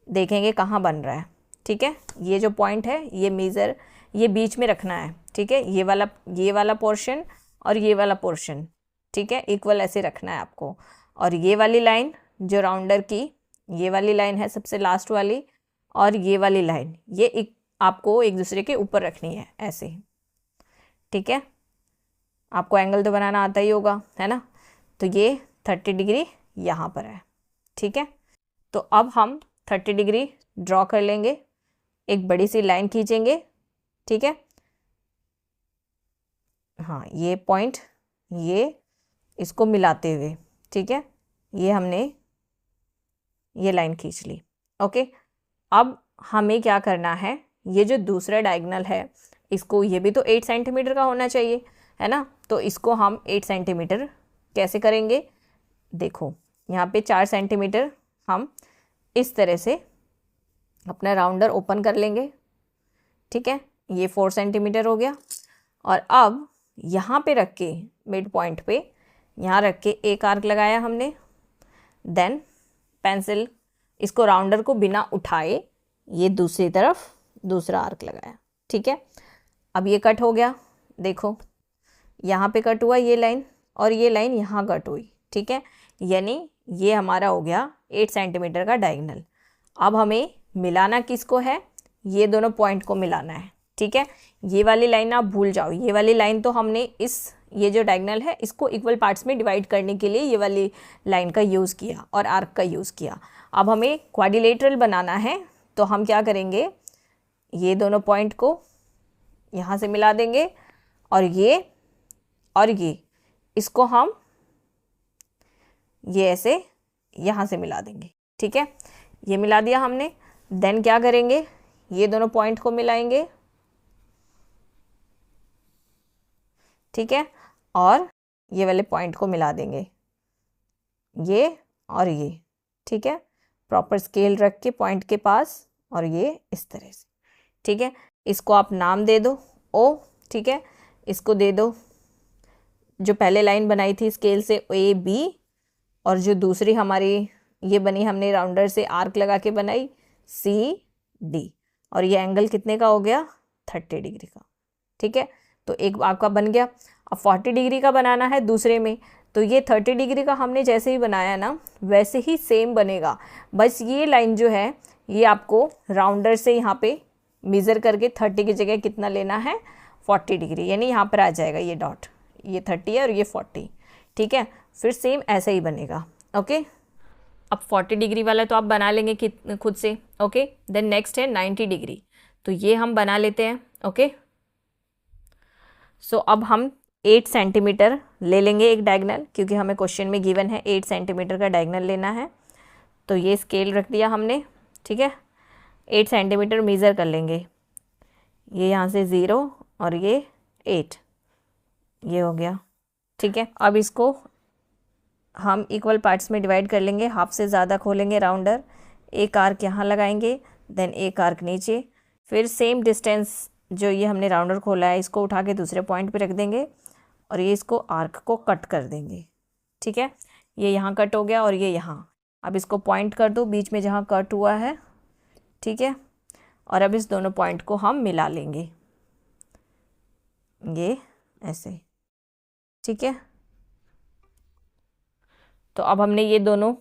देखेंगे कहाँ बन रहा है। ठीक है, ये जो पॉइंट है ये मेज़र ये बीच में रखना है। ठीक है, ये वाला पोर्शन और ये वाला पोर्शन, ठीक है, इक्वल ऐसे रखना है आपको। और ये वाली लाइन जो राउंडर की ये वाली लाइन है सबसे लास्ट वाली, और ये वाली लाइन ये आपको एक दूसरे के ऊपर रखनी है ऐसे, ठीक है। आपको एंगल तो बनाना आता ही होगा, है ना। तो ये 30 डिग्री यहाँ पर है, ठीक है। तो अब हम 30 डिग्री ड्रॉ कर लेंगे, एक बड़ी सी लाइन खींचेंगे, ठीक है। हाँ, ये पॉइंट ये इसको मिलाते हुए, ठीक है, ये हमने ये लाइन खींच ली। ओके, अब हमें क्या करना है, ये जो दूसरा डायगोनल है इसको, ये भी तो 8 सेंटीमीटर का होना चाहिए, है ना। तो इसको हम 8 सेंटीमीटर कैसे करेंगे, देखो यहाँ पे 4 सेंटीमीटर हम इस तरह से अपना राउंडर ओपन कर लेंगे, ठीक है। ये 4 सेंटीमीटर हो गया। और अब यहाँ पे रख के मिड पॉइंट पे यहाँ रख के एक आर्क लगाया हमने, देन पेंसिल इसको राउंडर को बिना उठाए ये दूसरी तरफ दूसरा आर्क लगाया, ठीक है। अब ये कट हो गया, देखो यहाँ पे कट हुआ ये लाइन, और ये लाइन यहाँ कट हुई, ठीक है। यानी ये हमारा हो गया 8 सेंटीमीटर का डायगोनल। अब हमें मिलाना किसको है, ये दोनों पॉइंट को मिलाना है, ठीक है। ये वाली लाइन आप भूल जाओ, ये वाली लाइन तो हमने ये जो डायगोनल है इसको इक्वल पार्ट्स में डिवाइड करने के लिए ये वाली लाइन का यूज़ किया और आर्क का यूज़ किया। अब हमें क्वाड्रिलेटरल बनाना है, तो हम क्या करेंगे, ये दोनों पॉइंट को यहाँ से मिला देंगे, और ये इसको हम ये ऐसे यहाँ से मिला देंगे, ठीक है। ये मिला दिया हमने। देन क्या करेंगे, ये दोनों पॉइंट को मिलाएंगे, ठीक है, और ये वाले पॉइंट को मिला देंगे, ये और ये, ठीक है। प्रॉपर स्केल रख के पॉइंट के पास, और ये इस तरह से, ठीक है। इसको आप नाम दे दो ओ, ठीक है। इसको दे दो, जो पहले लाइन बनाई थी स्केल से ए बी, और जो दूसरी हमारी ये बनी हमने राउंडर से आर्क लगा के बनाई सी डी, और ये एंगल कितने का हो गया, 30 डिग्री का, ठीक है। तो एक आपका बन गया। अब 40 डिग्री का बनाना है दूसरे में, तो ये 30 डिग्री का हमने जैसे ही बनाया ना वैसे ही सेम बनेगा, बस ये लाइन जो है ये आपको राउंडर से यहाँ पे मेज़र करके 30 की जगह कितना लेना है, 40 डिग्री, यानी यहाँ पर आ जाएगा ये डॉट, ये 30 है और ये 40, ठीक है। फिर सेम ऐसे ही बनेगा, ओके। अब 40 डिग्री वाला तो आप बना लेंगे खुद से, ओके। देन नेक्स्ट है 90 डिग्री, तो ये हम बना लेते हैं, ओके। सो अब हम 8 सेंटीमीटर ले लेंगे एक डायगोनल, क्योंकि हमें क्वेश्चन में गिवन है 8 सेंटीमीटर का डायगोनल लेना है। तो ये स्केल रख दिया हमने, ठीक है। 8 सेंटीमीटर मेज़र कर लेंगे, ये यहाँ से 0 और ये 8, ये हो गया, ठीक है। अब इसको हम इक्वल पार्ट्स में डिवाइड कर लेंगे, हाफ से ज़्यादा खोलेंगे राउंडर, एक आर्क यहाँ लगाएंगे, देन एक आर्क नीचे, फिर सेम डिस्टेंस जो ये हमने राउंडर खोला है इसको उठा के दूसरे पॉइंट पे रख देंगे, और ये इसको आर्क को कट कर देंगे, ठीक है। ये यहाँ कट हो गया और ये यहाँ। अब इसको पॉइंट कर दो बीच में जहाँ कट हुआ है, ठीक है। और अब इस दोनों पॉइंट को हम मिला लेंगे, ये ऐसे, ठीक है। तो अब हमने ये दोनों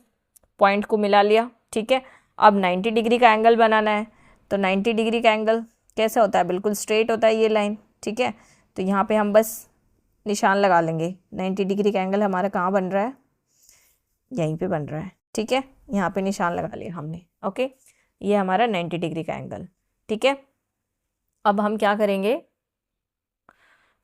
पॉइंट को मिला लिया, ठीक है। अब 90 डिग्री का एंगल बनाना है, तो 90 डिग्री का एंगल कैसे होता है, बिल्कुल स्ट्रेट होता है ये लाइन, ठीक है। तो यहाँ पे हम बस निशान लगा लेंगे, 90 डिग्री का एंगल हमारा कहाँ बन रहा है, यहीं पे बन रहा है, ठीक है। यहाँ पे निशान लगा लिया हमने, ओके। ये हमारा 90 डिग्री का एंगल, ठीक है। अब हम क्या करेंगे,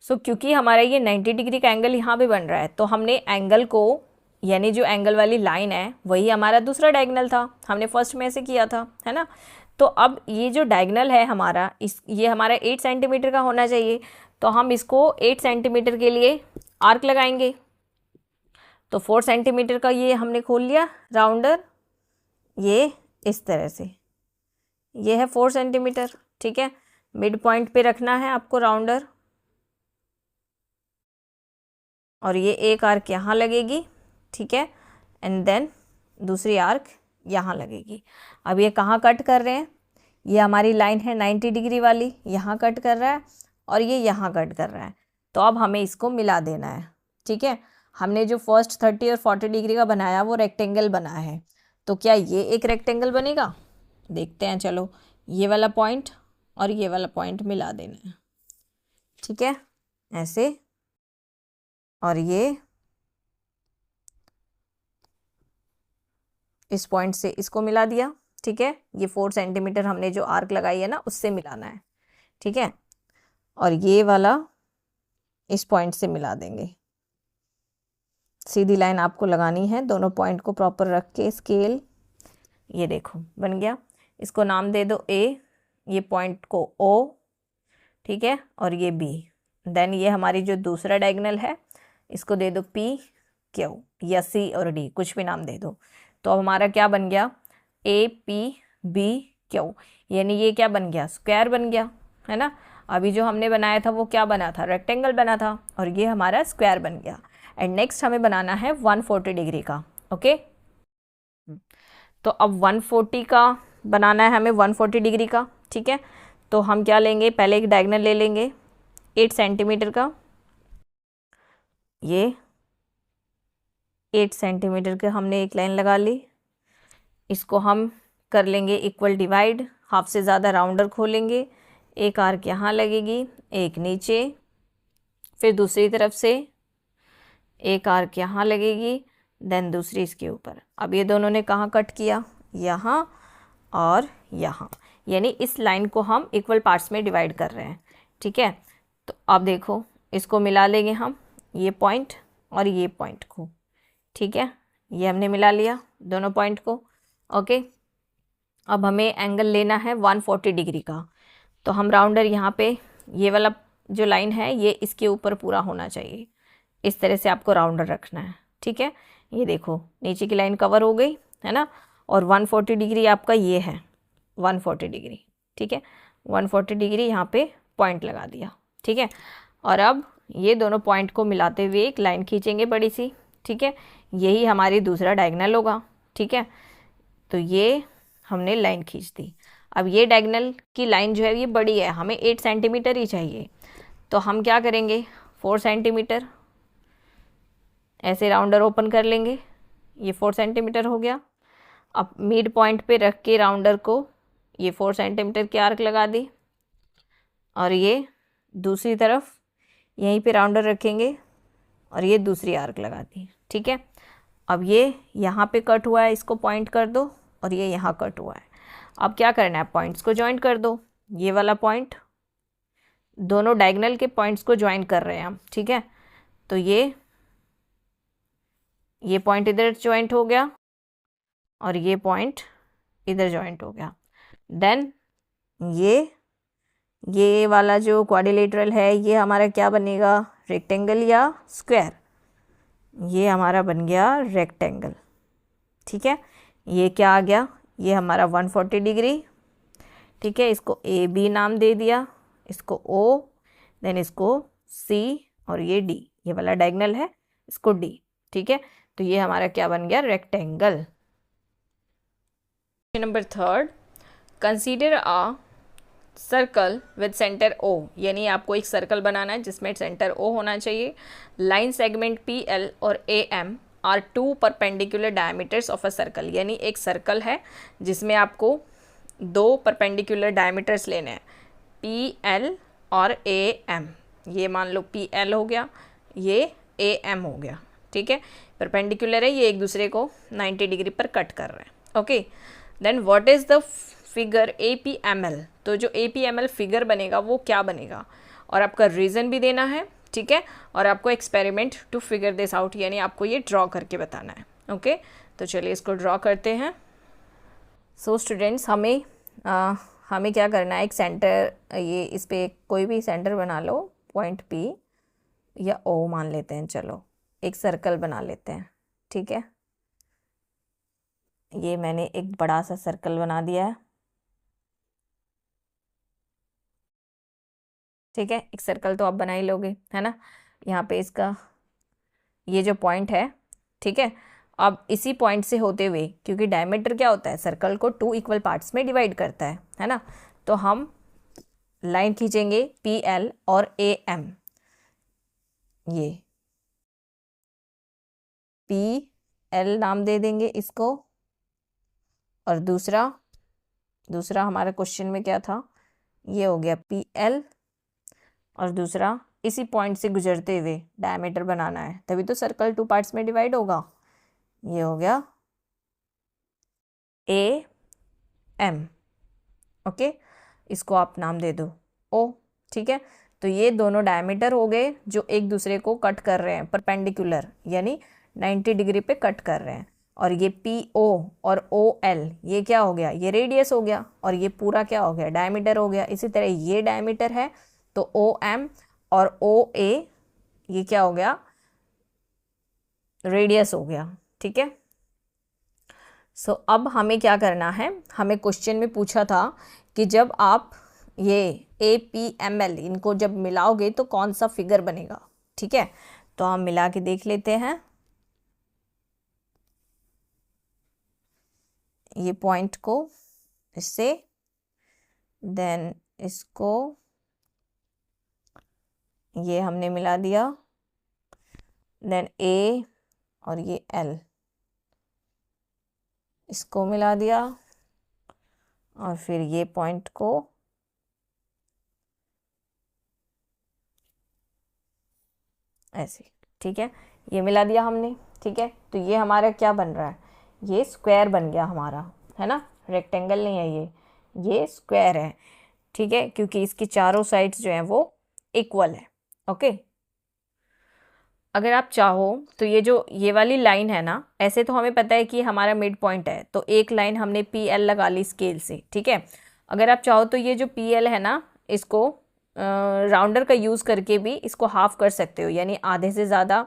क्योंकि हमारा ये 90 डिग्री का एंगल यहाँ पे बन रहा है, तो हमने एंगल को, यानी जो एंगल वाली लाइन है वही हमारा दूसरा डायगोनल था, हमने फर्स्ट में से किया था, है ना। तो अब ये जो डायगोनल है हमारा, ये हमारा 8 सेंटीमीटर का होना चाहिए, तो हम इसको 8 सेंटीमीटर के लिए आर्क लगाएंगे। तो 4 सेंटीमीटर का ये हमने खोल लिया राउंडर, ये इस तरह से, ये है 4 सेंटीमीटर, ठीक है। मिड पॉइंट पे रखना है आपको राउंडर, और ये एक आर्क यहाँ लगेगी, ठीक है, एंड देन दूसरी आर्क यहाँ लगेगी। अब ये कहाँ कट कर रहे हैं, ये हमारी लाइन है 90 डिग्री वाली, यहाँ कट कर रहा है और ये यहाँ कट कर रहा है। तो अब हमें इसको मिला देना है, ठीक है। हमने जो फर्स्ट 30 और 40 डिग्री का बनाया वो रेक्टेंगल बना है, तो क्या ये एक रेक्टेंगल बनेगा? देखते हैं, चलो। ये वाला पॉइंट और ये वाला पॉइंट मिला देना है, ठीक है, ऐसे। और ये इस पॉइंट से इसको मिला दिया, ठीक है। ये 4 सेंटीमीटर हमने जो आर्क लगाई है ना उससे मिलाना है, ठीक है। और ये वाला इस पॉइंट से मिला देंगे। सीधी लाइन आपको लगानी है, दोनों पॉइंट को प्रॉपर रख के स्केल। ये देखो बन गया। इसको नाम दे दो ए, ये पॉइंट को ओ, ठीक है, और ये बी। देन ये हमारी जो दूसरा डायगोनल है इसको दे दो पी, क्यू या सी और डी, कुछ भी नाम दे दो। तो अब हमारा क्या बन गया? ए पी बी क्यू, यानी ये क्या बन गया? स्क्वायर बन गया, है ना। अभी जो हमने बनाया था वो क्या बना था? रेक्टेंगल बना था, और ये हमारा स्क्वायर बन गया। एंड नेक्स्ट हमें बनाना है 140 डिग्री का, ओके। तो अब 140 का बनाना है हमें, 140 डिग्री का, ठीक है। तो हम क्या लेंगे? पहले एक डायगोनल ले लेंगे 8 सेंटीमीटर का। ये 8 सेंटीमीटर के हमने एक लाइन लगा ली। इसको हम कर लेंगे इक्वल डिवाइड, हाफ से ज़्यादा राउंडर खोलेंगे। एक आर्क यहाँ लगेगी, एक नीचे, फिर दूसरी तरफ से एक आर्क यहाँ लगेगी, देन दूसरी इसके ऊपर। अब ये दोनों ने कहाँ कट किया? यहाँ और यहाँ, यानी इस लाइन को हम इक्वल पार्ट्स में डिवाइड कर रहे हैं, ठीक है। तो अब देखो इसको मिला लेंगे हम, ये पॉइंट और ये पॉइंट को, ठीक है। ये हमने मिला लिया दोनों पॉइंट को, ओके। अब हमें एंगल लेना है 140 डिग्री का। तो हम राउंडर यहाँ पे, ये वाला जो लाइन है ये इसके ऊपर पूरा होना चाहिए, इस तरह से आपको राउंडर रखना है, ठीक है। ये देखो नीचे की लाइन कवर हो गई, है ना। और 140 डिग्री आपका ये है, 140 डिग्री, ठीक है। 140 डिग्री यहाँ पे पॉइंट लगा दिया, ठीक है। और अब ये दोनों पॉइंट को मिलाते हुए एक लाइन खींचेंगे बड़ी सी, ठीक है। यही हमारी दूसरा डायगोनल होगा, ठीक है। तो ये हमने लाइन खींच दी। अब ये डायगोनल की लाइन जो है ये बड़ी है, हमें 8 सेंटीमीटर ही चाहिए। तो हम क्या करेंगे? 4 सेंटीमीटर ऐसे राउंडर ओपन कर लेंगे, ये 4 सेंटीमीटर हो गया। अब मिड पॉइंट पे रख के राउंडर को ये 4 सेंटीमीटर की आर्क लगा दी, और ये दूसरी तरफ यहीं पे राउंडर रखेंगे और ये दूसरी आर्क लगा दी, ठीक है। अब ये यहाँ पे कट हुआ है, इसको पॉइंट कर दो, और ये यहाँ कट हुआ है। अब क्या करना है? पॉइंट्स को ज्वाइन कर दो। ये वाला पॉइंट, दोनों डायगोनल के पॉइंट्स को ज्वाइन कर रहे हैं हम, ठीक है। तो ये पॉइंट इधर ज्वाइंट हो गया और ये पॉइंट इधर ज्वाइंट हो गया। देन ये वाला जो क्वाड्रिलेटरल है ये हमारा क्या बनेगा? रेक्टेंगल या स्क्वायर? ये हमारा बन गया रेक्टेंगल, ठीक है। ये क्या आ गया? ये हमारा 140 डिग्री, ठीक है। इसको ए बी नाम दे दिया, इसको ओ, देन इसको सी, और ये डी, ये वाला डायगोनल है इसको डी, ठीक है। तो ये हमारा क्या बन गया? Rectangle. Number 3, consider a circle with centre O, यानी आपको एक सर्कल बनाना है जिसमें सेंटर ओ होना चाहिए। लाइन सेगमेंट पी एल और A M are 2 perpendicular diameters of a circle, यानी एक सर्कल है जिसमें आपको 2 परपेंडिकुलर डायमीटर्स लेने हैं, पी एल और ए एम। ये मान लो पी एल हो गया, ये ए एम हो गया, ठीक है। परपेंडिकुलर है, ये एक दूसरे को 90 डिग्री पर कट कर रहे हैं, okay. Then what is the figure A P M L? तो जो A P M L figure बनेगा वो क्या बनेगा, और आपका रीज़न भी देना है, ठीक है। और आपको experiment to figure this out, यानी आपको ये ड्रॉ करके बताना है, ओके। तो चलिए इसको ड्रॉ करते हैं। सो स्टूडेंट्स, हमें क्या करना है? एक सेंटर, ये इस पर कोई भी सेंटर बना लो, पॉइंट पी या ओ मान लेते हैं, चलो एक सर्कल बना लेते हैं, ठीक है। ये मैंने एक बड़ा सा सर्कल बना दिया है, ठीक है। एक सर्कल तो आप बना ही लोगे, है ना। यहाँ पे इसका ये जो पॉइंट है, ठीक है। अब इसी पॉइंट से होते हुए, क्योंकि डायमीटर क्या होता है? सर्कल को 2 इक्वल पार्ट्स में डिवाइड करता है ना। तो हम लाइन खींचेंगे पी एल और ए एम, ये पी एल नाम दे देंगे इसको, और दूसरा हमारा क्वेश्चन में क्या था, ये हो गया पी एल, और दूसरा इसी पॉइंट से गुजरते हुए डायमीटर बनाना है, तभी तो सर्कल 2 पार्ट्स में डिवाइड होगा। ये हो गया ए एम, ओके, इसको आप नाम दे दो ओ, ठीक है। तो ये दोनों डायमीटर हो गए जो एक दूसरे को कट कर रहे हैं परपेंडिकुलर, यानी 90 डिग्री पे कट कर रहे हैं। और ये पी ओ और ओ एल ये क्या हो गया, ये रेडियस हो गया, और ये पूरा क्या हो गया, डायमीटर हो गया। इसी तरह ये डायमीटर है तो ओ एम और ओ ए ये क्या हो गया, रेडियस हो गया, ठीक है। सो अब हमें क्या करना है, हमें क्वेश्चन में पूछा था कि जब आप ये ए पी एम एल इनको जब मिलाओगे तो कौन सा फिगर बनेगा, ठीक है। तो हम मिला के देख लेते हैं। ये पॉइंट को इससे, देन इसको ये हमने मिला दिया, देन ए और ये एल इसको मिला दिया, और फिर ये पॉइंट को ऐसे, ठीक है, ये मिला दिया हमने, ठीक है। तो ये हमारा क्या बन रहा है, ये स्क्वायर बन गया हमारा, है ना, रेक्टेंगल नहीं है ये स्क्वायर है, ठीक है, क्योंकि इसकी चारों साइड्स जो हैं वो इक्वल है, ओके। अगर आप चाहो तो ये वाली लाइन है ना, ऐसे तो हमें पता है कि हमारा मिड पॉइंट है, तो एक लाइन हमने पी एल लगा ली स्केल से, ठीक है। अगर आप चाहो तो ये जो पी एल है ना, इसको राउंडर का यूज़ करके भी इसको हाफ कर सकते हो, यानी आधे से ज़्यादा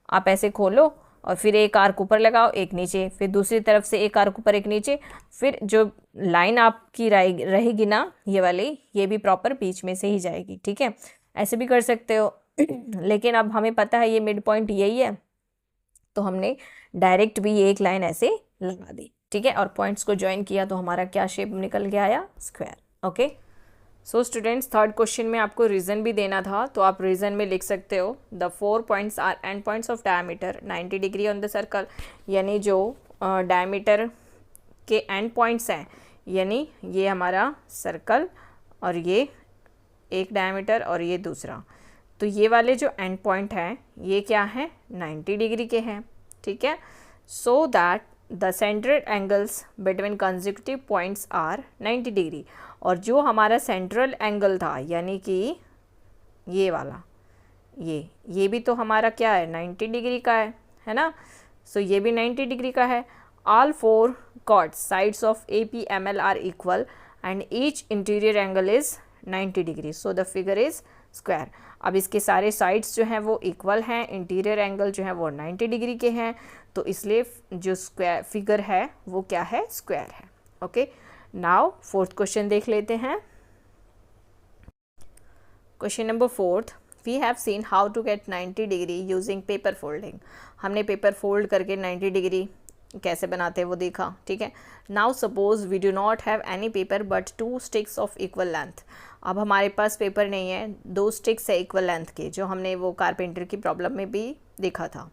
आप ऐसे खोलो और फिर एक आर्क ऊपर लगाओ एक नीचे, फिर दूसरी तरफ से एक आर्क ऊपर एक नीचे, फिर जो लाइन आपकी रहेगी ना ये वाली, ये भी प्रॉपर बीच में से ही जाएगी, ठीक है। ऐसे भी कर सकते हो लेकिन अब हमें पता है ये मिड पॉइंट यही है, तो हमने डायरेक्ट भी ये एक लाइन ऐसे लगा दी, ठीक है, और पॉइंट्स को ज्वाइन किया तो हमारा क्या शेप निकल के आया, square, okay. So students, third question में आपको रीज़न भी देना था, तो आप रीज़न में लिख सकते हो the 4 points are end points of diameter 90 degree on the circle, यानी जो डायमीटर के एंड पॉइंट्स हैं, यानी ये हमारा सर्कल और ये एक डायमीटर और ये दूसरा, तो ये वाले जो एंड पॉइंट हैं ये क्या है, 90 डिग्री के हैं, ठीक है। So that the central angles between consecutive points are 90 degree, और जो हमारा सेंट्रल एंगल था यानी कि ये वाला, ये भी तो हमारा क्या है, 90 डिग्री का है ना। सो ये भी 90 डिग्री का है। All 4 chords sides of APML are equal and each interior angle is 90 degree, so the figure is square. अब इसके सारे साइड्स जो हैं वो इक्वल हैं, इंटीरियर एंगल जो है वो 90 डिग्री के हैं, तो इसलिए जो स्क्वायर फिगर है वो क्या है, स्क्वायर है, ओके। नाउ फोर्थ क्वेश्चन देख लेते हैं। Question number 4, we have seen how to get 90 degree using paper folding. हमने पेपर फोल्ड करके 90 डिग्री कैसे बनाते हैं वो देखा, ठीक है। Now suppose we do not have any paper but 2 sticks of equal length. अब हमारे पास पेपर नहीं है, 2 स्टिक्स है इक्वल लेंथ के, जो हमने वो कारपेंटर की प्रॉब्लम में भी देखा था,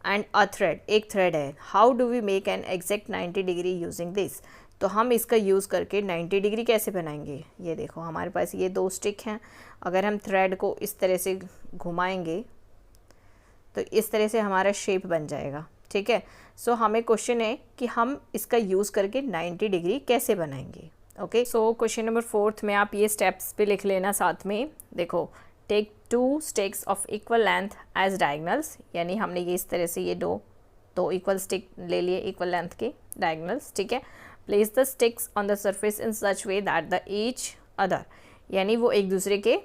एंड अ थ्रेड, एक थ्रेड है। How do we make an exact 90 degree using this. तो हम इसका यूज़ करके 90 डिग्री कैसे बनाएंगे, ये देखो हमारे पास ये 2 स्टिक हैं, अगर हम थ्रेड को इस तरह से घुमाएंगे तो इस तरह से हमारा शेप बन जाएगा, ठीक है। सो हमें क्वेश्चन है कि हम इसका यूज़ करके 90 डिग्री कैसे बनाएंगे, ओके। सो क्वेश्चन नंबर 4 में आप ये स्टेप्स पे लिख लेना साथ में, देखो, take 2 sticks of equal length as diagonals, यानी हमने ये इस तरह से ये दो इक्वल स्टिक ले लिए इक्वल लेंथ के डायगनल्स, ठीक है। Place the sticks on the surface in such way that the each other, यानी वो एक दूसरे के,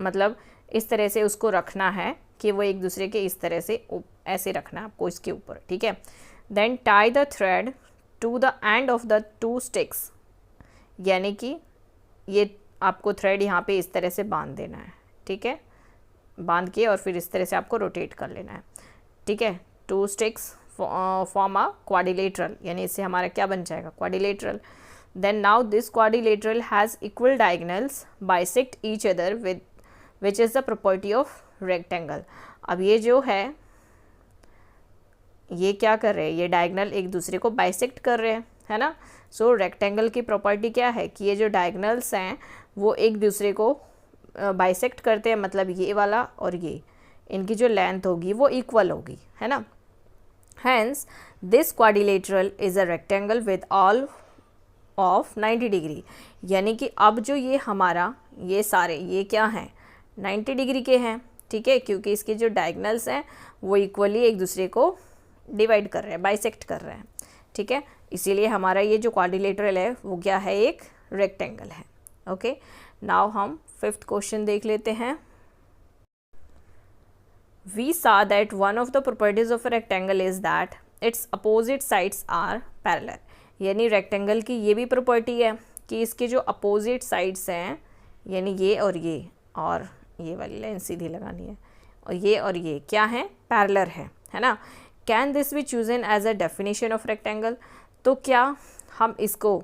मतलब इस तरह से उसको रखना है कि वो एक दूसरे के इस तरह से ऐसे रखना है आपको इसके ऊपर, ठीक है। Then tie the thread to the end of the 2 sticks, यानी कि ये आपको थ्रेड यहाँ पे इस तरह से बांध देना है, ठीक है, बांध के और फिर इस तरह से आपको रोटेट कर लेना है, ठीक है। 2 स्टिक्स फॉर्म अ क्वाड्रिलेटरल, यानी इससे हमारा क्या बन जाएगा, quadrilateral. Then now this quadrilateral has equal diagonals bisect each other with which is the property of rectangle. अब ये जो है ये क्या कर रहे हैं, ये डायगनल एक दूसरे को बाइसेक्ट कर रहे हैं, है ना। सो रेक्टेंगल की प्रॉपर्टी क्या है कि ये जो डायगनल्स हैं वो एक दूसरे को बाइसेक्ट करते हैं, मतलब ये वाला और ये, इनकी जो लेंथ होगी वो इक्वल होगी, है ना। Hence this quadrilateral is a rectangle with all of 90 degree. यानी कि अब जो ये हमारा ये सारे ये क्या हैं 90 डिग्री के हैं, ठीक है, क्योंकि इसके जो डायगनल्स हैं वो इक्वली एक दूसरे को डिवाइड कर रहे हैं, बाइसेक्ट कर रहे हैं, ठीक है। इसीलिए हमारा ये जो क्वाड्रिलेटरल है वो क्या है, एक रेक्टेंगल है। ओके, नाउ हम 5th क्वेश्चन देख लेते हैं। We saw that one of the properties of a rectangle is that its opposite sides are parallel। यानी रेक्टेंगल की ये भी प्रॉपर्टी है कि इसके जो अपोजिट साइड्स हैं, यानी ये और ये वाली लाइन सीधी लगानी है, और ये क्या है, पैरेलल है ना। Can this be chosen as a definition of rectangle. तो क्या हम इसको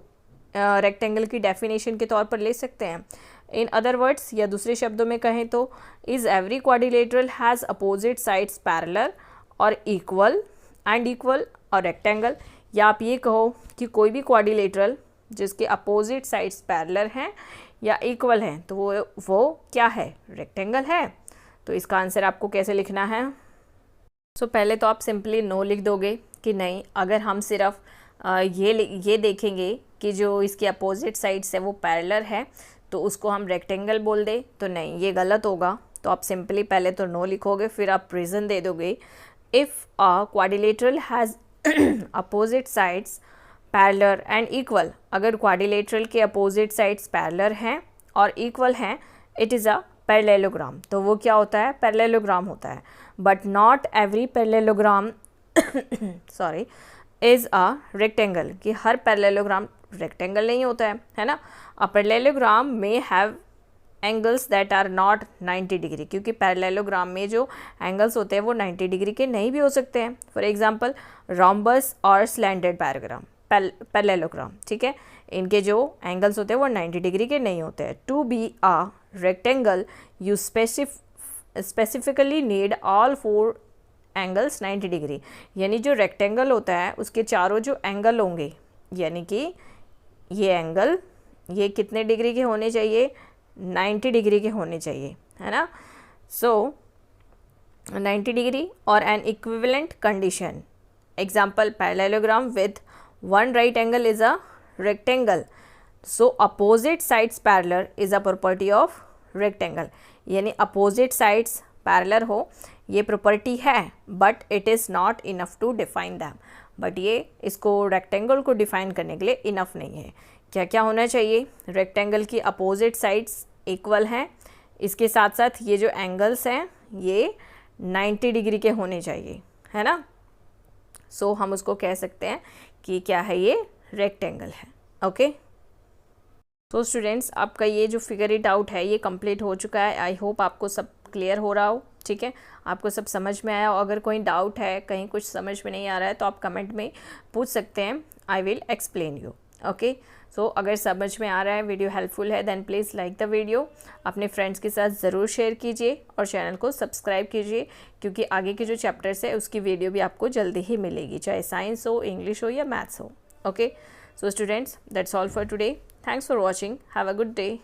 रेक्टेंगल की डेफिनेशन के तौर पर ले सकते हैं। इन अदर वर्ड्स, या दूसरे शब्दों में कहें तो is every quadrilateral has opposite sides parallel और इक्वल एंड इक्वल और रेक्टेंगल। या आप ये कहो कि कोई भी क्वाड्रिलेटरल जिसके अपोजिट साइड्स पैरेलल हैं या इक्वल हैं तो वो क्या है, रेक्टेंगल है। तो इसका आंसर आपको कैसे लिखना है। सो पहले तो आप सिंपली नो लिख दोगे कि नहीं, अगर हम सिर्फ ये देखेंगे कि जो इसके अपोजिट साइड्स है वो पैरेलल है तो उसको हम रेक्टेंगल बोल दे, तो नहीं, ये गलत होगा। तो आप सिंपली पहले तो नो लिखोगे, फिर आप रीज़न दे दोगे। If a quadrilateral has opposite sides parallel and equal, अगर क्वाड्रिलेटरल के अपोजिट साइड्स पैरेलल हैं और इक्वल हैं, इट इज़ अ पैरेललोग्राम। तो वो क्या होता है, पैरेललोग्राम होता है। But not every parallelogram sorry is a rectangle, कि हर पैरेललोग्राम रेक्टेंगल नहीं होता है ना। अ पैरेललोग्राम में have angles that are not 90 degree, क्योंकि पैरेललोग्राम में जो एंगल्स होते हैं वो 90 डिग्री के नहीं भी हो सकते हैं। फॉर एग्जांपल रोम्बस और स्लैंडेड पैरेललोग्राम, ठीक है, इनके जो एंगल्स होते हैं वो 90 डिग्री के नहीं होते हैं। To be a rectangle you specifically need all 4 angles 90 degree. यानी जो रेक्टेंगल होता है उसके चारों जो एंगल होंगे, यानी कि ये एंगल ये कितने डिग्री के होने चाहिए, 90 डिग्री के होने चाहिए, है ना। सो 90 डिग्री और an equivalent condition, example parallelogram with one right angle is a rectangle, so opposite sides parallel is a property of rectangle. यानी अपोजिट साइड्स पैरेलल हो ये प्रॉपर्टी है, but it is not enough to define them. But ये इसको रेक्टेंगल को डिफाइन करने के लिए इनफ नहीं है। क्या क्या होना चाहिए, रेक्टेंगल की अपोजिट साइड्स इक्वल हैं, इसके साथ साथ ये जो एंगल्स हैं ये 90 डिग्री के होने चाहिए, है ना। सो हम उसको कह सकते हैं कि क्या है, ये रेक्टेंगल है। ओके, तो स्टूडेंट्स आपका ये जो फिगर इट आउट है ये कंप्लीट हो चुका है। आई होप आपको सब क्लियर हो रहा हो, ठीक है, आपको सब समझ में आया हो। अगर कोई डाउट है, कहीं कुछ समझ में नहीं आ रहा है तो आप कमेंट में पूछ सकते हैं, I will explain you. Okay, so अगर समझ में आ रहा है, वीडियो हेल्पफुल है, then please like the video, अपने फ्रेंड्स के साथ ज़रूर शेयर कीजिए और चैनल को सब्सक्राइब कीजिए, क्योंकि आगे के जो चैप्टर्स है उसकी वीडियो भी आपको जल्दी ही मिलेगी, चाहे साइंस हो, इंग्लिश हो या मैथ्स हो। Okay, so students that's all for today, thanks for watching, have a good day.